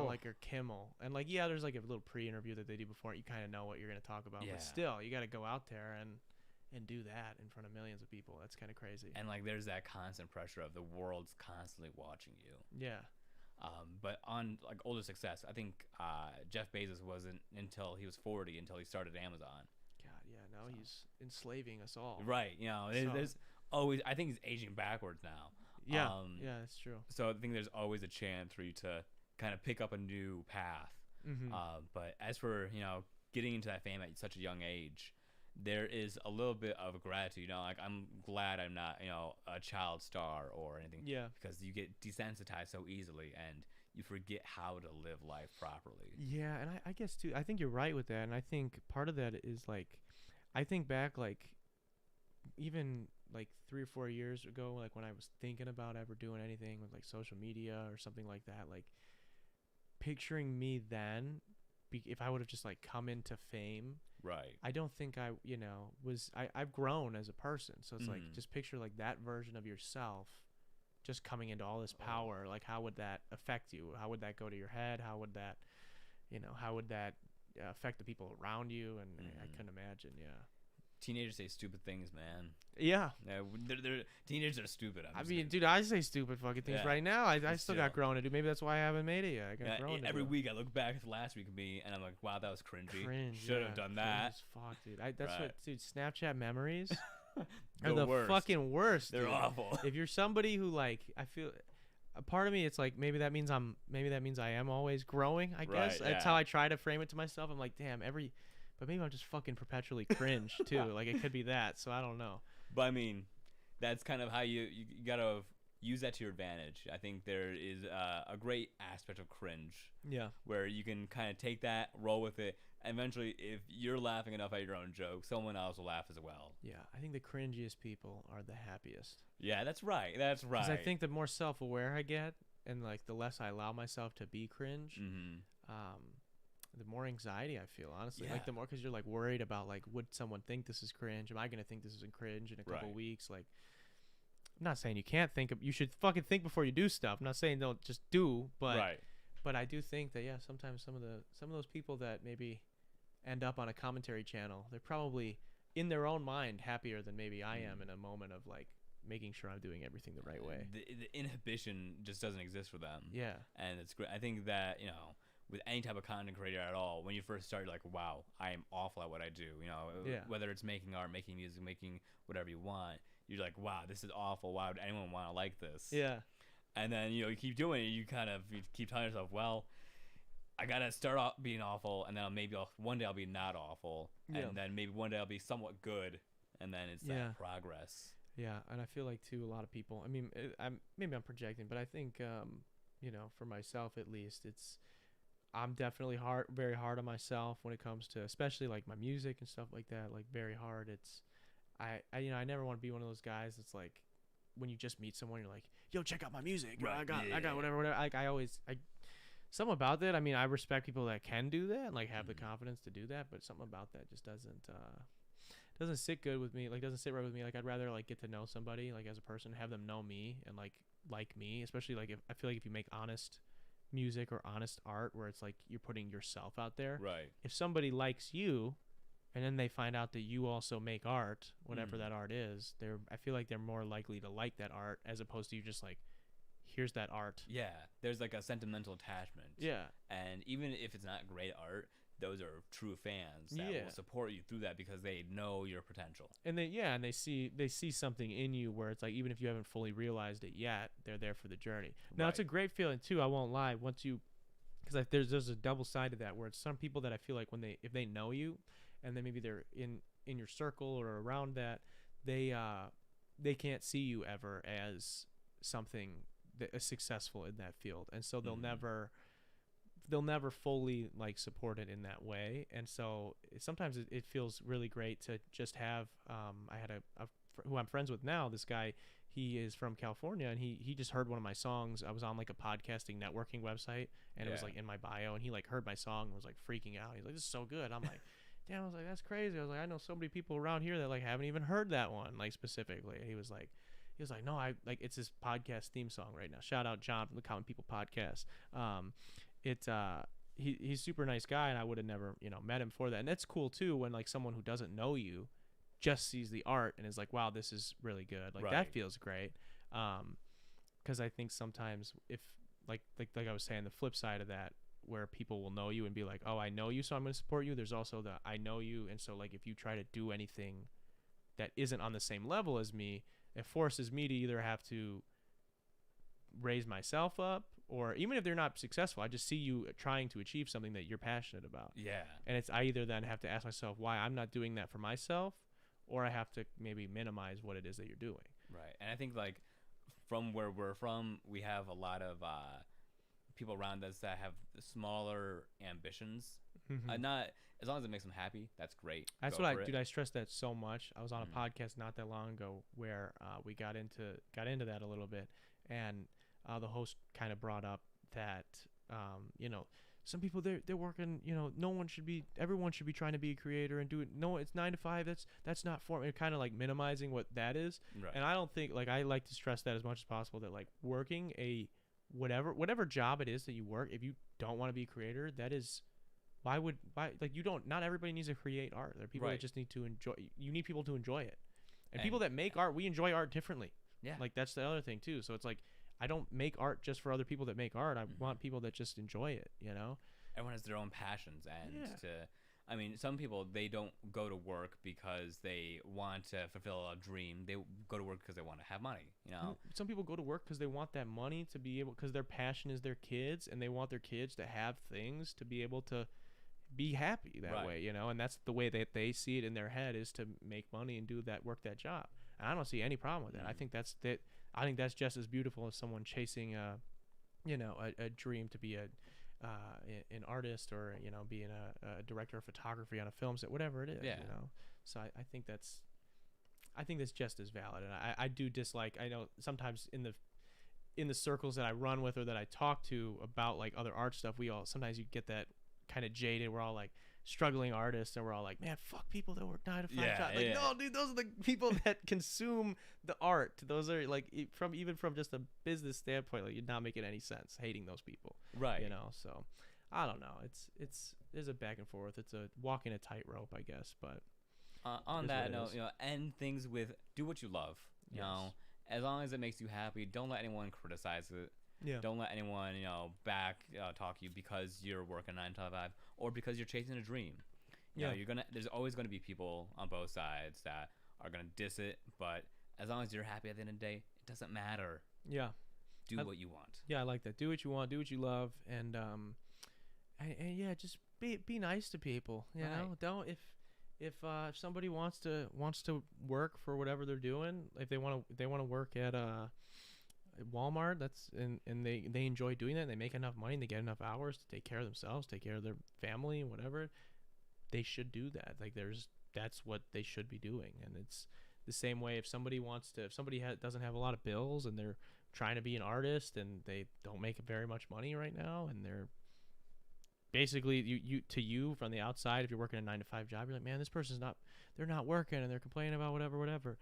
like, or Kimmel, and like, yeah, there's like a little pre-interview that they do before. You kind of know what you're gonna talk about, but still, you got to go out there and do that in front of millions of people. That's kind of crazy. And like, there's that constant pressure of the world's constantly watching you. Yeah. But on like older success, I think Jeff Bezos wasn't until he was 40 until he started Amazon. God, yeah. Now he's enslaving us all. Right. There's always. I think he's aging backwards now. Yeah. Yeah, that's true. So I think there's always a chance for you to kind of pick up a new path. Mm-hmm. But as for getting into that fame at such a young age, there is a little bit of gratitude. Like, I'm glad I'm not a child star or anything. Yeah. Because you get desensitized so easily and you forget how to live life properly. Yeah, and I guess too, I think you're right with that, and I think part of that is like, I think back like even like 3 or 4 years ago, like when I was thinking about ever doing anything with like social media or something like that, like picturing me then, if I would have just like come into fame, right? I don't think I've grown as a person, so it's like, just picture like that version of yourself just coming into all this power. Like, how would that affect you? How would that go to your head? How would that affect the people around you? And I couldn't imagine. Yeah. Teenagers say stupid things, man. Yeah. They're teenagers are stupid. I mean, dude, I say stupid fucking things right now. I still got growing to do. Maybe that's why I haven't made it yet. I got growing to every do. week I look back at last week of me and I'm like, wow, that was cringy. Should have done that. Fuck, dude. That's what, dude. Snapchat memories are The the worst. fucking worst. They're dude. awful. If you're somebody who like, I feel. A part of me, it's like maybe that means I am always growing. I guess that's how I try to frame it to myself. I'm like, damn, but maybe I'm just fucking perpetually cringe too. Like, it could be that. So I don't know. But I mean, that's kind of how you gotta use that to your advantage. I think there is a great aspect of cringe. Yeah. Where you can kind of take that, roll with it, and eventually, if you're laughing enough at your own joke, someone else will laugh as well. Yeah, I think the cringiest people are the happiest. Yeah, that's right. That's right. Because I think the more self-aware I get, and like the less I allow myself to be cringe, the more anxiety I feel, honestly. Like, the more, because you're like worried about like, would someone think this is cringe? Am I gonna think this is cringe in a couple weeks? Like, I'm not saying you can't think you should fucking think before you do stuff. I'm not saying don't just do, but but I do think that sometimes some of those people that maybe end up on a commentary channel, they're probably in their own mind happier than maybe I am in a moment of like making sure I'm doing everything the right way. The inhibition just doesn't exist for them. Yeah. And it's great. I think that, with any type of content creator at all. When you first start, you're like, wow, I am awful at what I do. You know, Yeah. whether it's making art, making music, making whatever you want, you're like, wow, this is awful. Why would anyone want to like this? Yeah. And then, you keep doing it. You keep telling yourself, well, I got to start off being awful, and then one day I'll be not awful. Yeah. And then maybe one day I'll be somewhat good. And then it's Yeah. that progress. Yeah, and I feel like too a lot of people. I mean, maybe I'm projecting, but I think for myself at least, I'm definitely very hard on myself when it comes to especially like my music and stuff like that. Like very hard. I never want to be one of those guys that's like when you just meet someone, you're like, yo, check out my music. Right, I got whatever. Like I something about that. I mean, I respect people that can do that and like have the confidence to do that, but something about that just doesn't sit good with me. Like doesn't sit right with me. Like I'd rather like get to know somebody like as a person, have them know me and like me, especially like if I feel like if you make honest music or honest art where it's like you're putting yourself out there. Right. If somebody likes you and then they find out that you also make art, whatever that art is, I feel like they're more likely to like that art as opposed to you just like, here's that art. Yeah. There's like a sentimental attachment. Yeah. And even if it's not great art, those are true fans that Yeah. will support you through that because they know your potential. And they see something in you where it's like even if you haven't fully realized it yet, they're there for the journey. Now it's a great feeling too. I won't lie. Because there's a double side to that where it's some people that I feel like if they know you, and then maybe they're in your circle or around that, they can't see you ever as something that is successful in that field, and so they'll never fully like support it in that way. And so sometimes it feels really great to just have I had who I'm friends with now, this guy, he is from California, and he just heard one of my songs. I was on like a podcasting networking website, and it was like in my bio, and he like heard my song and was like freaking out. He's like, this is so good. I'm like, damn. I was like, that's crazy. I was like, I know so many people around here that like haven't even heard that one like specifically. He was like, no, I like, it's his podcast theme song right now. Shout out John from the Common People podcast. He's super nice guy, and I would have never met him for that. And that's cool too when like someone who doesn't know you just sees the art and is like, wow, this is really good. Like that feels great. Because I think sometimes if like I was saying, the flip side of that, where people will know you and be like, oh, I know you, so I'm going to support you. There's also the I know you, and so like if you try to do anything that isn't on the same level as me, it forces me to either have to raise myself up, or even if they're not successful, I just see you trying to achieve something that you're passionate about. Yeah. And I either then have to ask myself why I'm not doing that for myself, or I have to maybe minimize what it is that you're doing. Right. And I think like from where we're from, we have a lot of people around us that have smaller ambitions. Not as long as it makes them happy, that's great. That's what I stress that so much. I was on a podcast not that long ago where we got into that a little bit, and the host kind of brought up that some people they're working, everyone should be trying to be a creator and do it. No, it's 9 to 5. That's not for me. Kind of like minimizing what that is. Right. And I don't think, like, I like to stress that as much as possible, that like working a whatever job it is that you work, if you don't want to be a creator, that is why like you don't, not everybody needs to create art. There are people that just need to enjoy. You need people to enjoy it. And people that make art, we enjoy art differently. Yeah. Like that's the other thing too. So it's like, I don't make art just for other people that make art. I want people that just enjoy it, Everyone has their own passions, and some people, they don't go to work because they want to fulfill a dream. They go to work because they want to have money, Some people go to work because they want that money to be able, because their passion is their kids, and they want their kids to have things to be able to be happy that way, and that's the way that they see it in their head, is to make money and work that job. And I don't see any problem with that. I think that's just as beautiful as someone chasing a dream to be an artist, or being a director of photography on a film set, whatever it is. So I think that's just as valid. And I do dislike, I know sometimes in the circles that I run with or that I talk to about like other art stuff, sometimes you get that kind of jaded. We're all like struggling artists, and we're all like, man, fuck people that work 9 to 5 jobs. Like, no, dude, those are the people that consume the art. Those are like, even from just a business standpoint, like, you're not making any sense hating those people, right? So I don't know. There's a back and forth. It's a walking a tightrope, I guess. But on that note, end things with do what you love. You know, as long as it makes you happy, don't let anyone criticize it. Yeah. Don't let anyone, back talk you because you're working 9 to 5 or because you're chasing a dream. You know, there's always gonna be people on both sides that are gonna diss it, but as long as you're happy at the end of the day, it doesn't matter. Yeah. Do what you want. Yeah, I like that. Do what you want, do what you love, and yeah, just be nice to people. You know, don't if somebody wants to work for whatever they're doing, if they want to work at Walmart, and they enjoy doing that, and they make enough money, and they get enough hours to take care of themselves, take care of their family, and whatever, they should do that. Like that's what they should be doing. And it's the same way if somebody doesn't have a lot of bills and they're trying to be an artist and they don't make very much money right now, and they're basically you from the outside, if you're working a 9 to 5 job, you're like, man, this person's they're not working and they're complaining about whatever.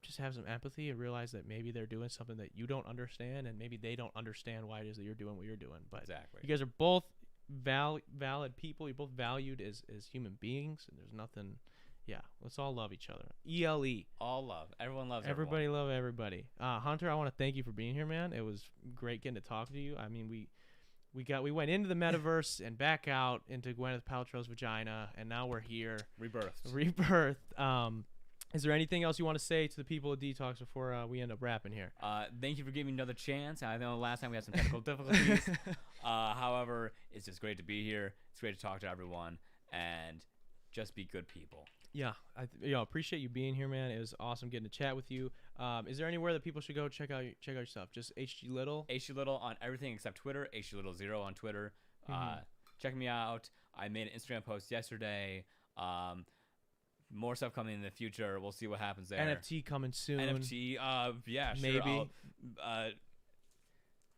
Just have some empathy and realize that maybe they're doing something that you don't understand, and maybe they don't understand why it is that you're doing what you're doing. But exactly, you guys are both valid people. You're both valued as human beings, and there's nothing. Yeah, let's all love each other. ELE. All love. Everyone loves everybody. Everyone. Love everybody. Hunter, I want to thank you for being here, man. It was great getting to talk to you. I mean, we went into the metaverse and back out into Gwyneth Paltrow's vagina, and now we're here. Rebirth. Is there anything else you want to say to the people of Dtalks before we end up wrapping here? Thank you for giving me another chance. I know last time we had some technical difficulties. However, it's just great to be here. It's great to talk to everyone, and just be good people. Yeah, I appreciate you being here, man. It was awesome getting to chat with you. Is there anywhere that people should go check out your stuff? Just HG Little? HG Little on everything except Twitter. HG Little 0 on Twitter. Check me out. I made an Instagram post yesterday. More stuff coming in the future. We'll see what happens there. NFT coming soon. NFT, yeah, sure. Maybe.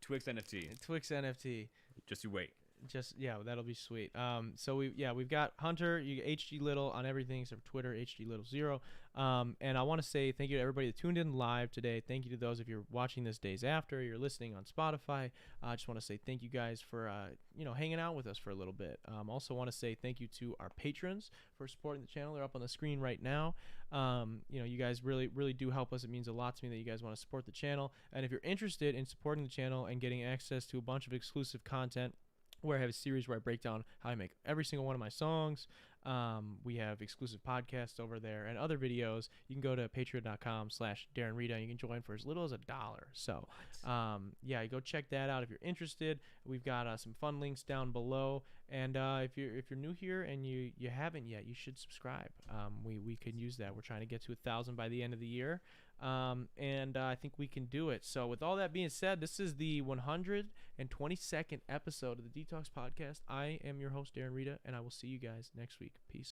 Twix NFT. Twix NFT. Just you wait. That'll be sweet. So we've got Hunter, HG Little on everything except Twitter, HG Little 0. And I want to say thank you to everybody that tuned in live today. Thank you to those if you're watching this days after, you're listening on Spotify. I just want to say thank you guys for hanging out with us for a little bit. Also want to say thank you to our patrons for supporting the channel. They're up on the screen right now. You guys really do help us. It means a lot to me that you guys want to support the channel. And if you're interested in supporting the channel and getting access to a bunch of exclusive content, where I have a series where I break down how I make every single one of my songs. We have exclusive podcasts over there and other videos. You can go to patreon.com/Darren Rita, and you can join for as little as $1. So, you go check that out if you're interested. We've got some fun links down below. And if you're new here and you haven't yet, you should subscribe. We can use that. We're trying to get to 1,000 by the end of the year. And I think we can do it. So with all that being said, this is the 122nd episode of the Dtalks podcast. I am your host, Darren Rita, and I will see you guys next week. Peace.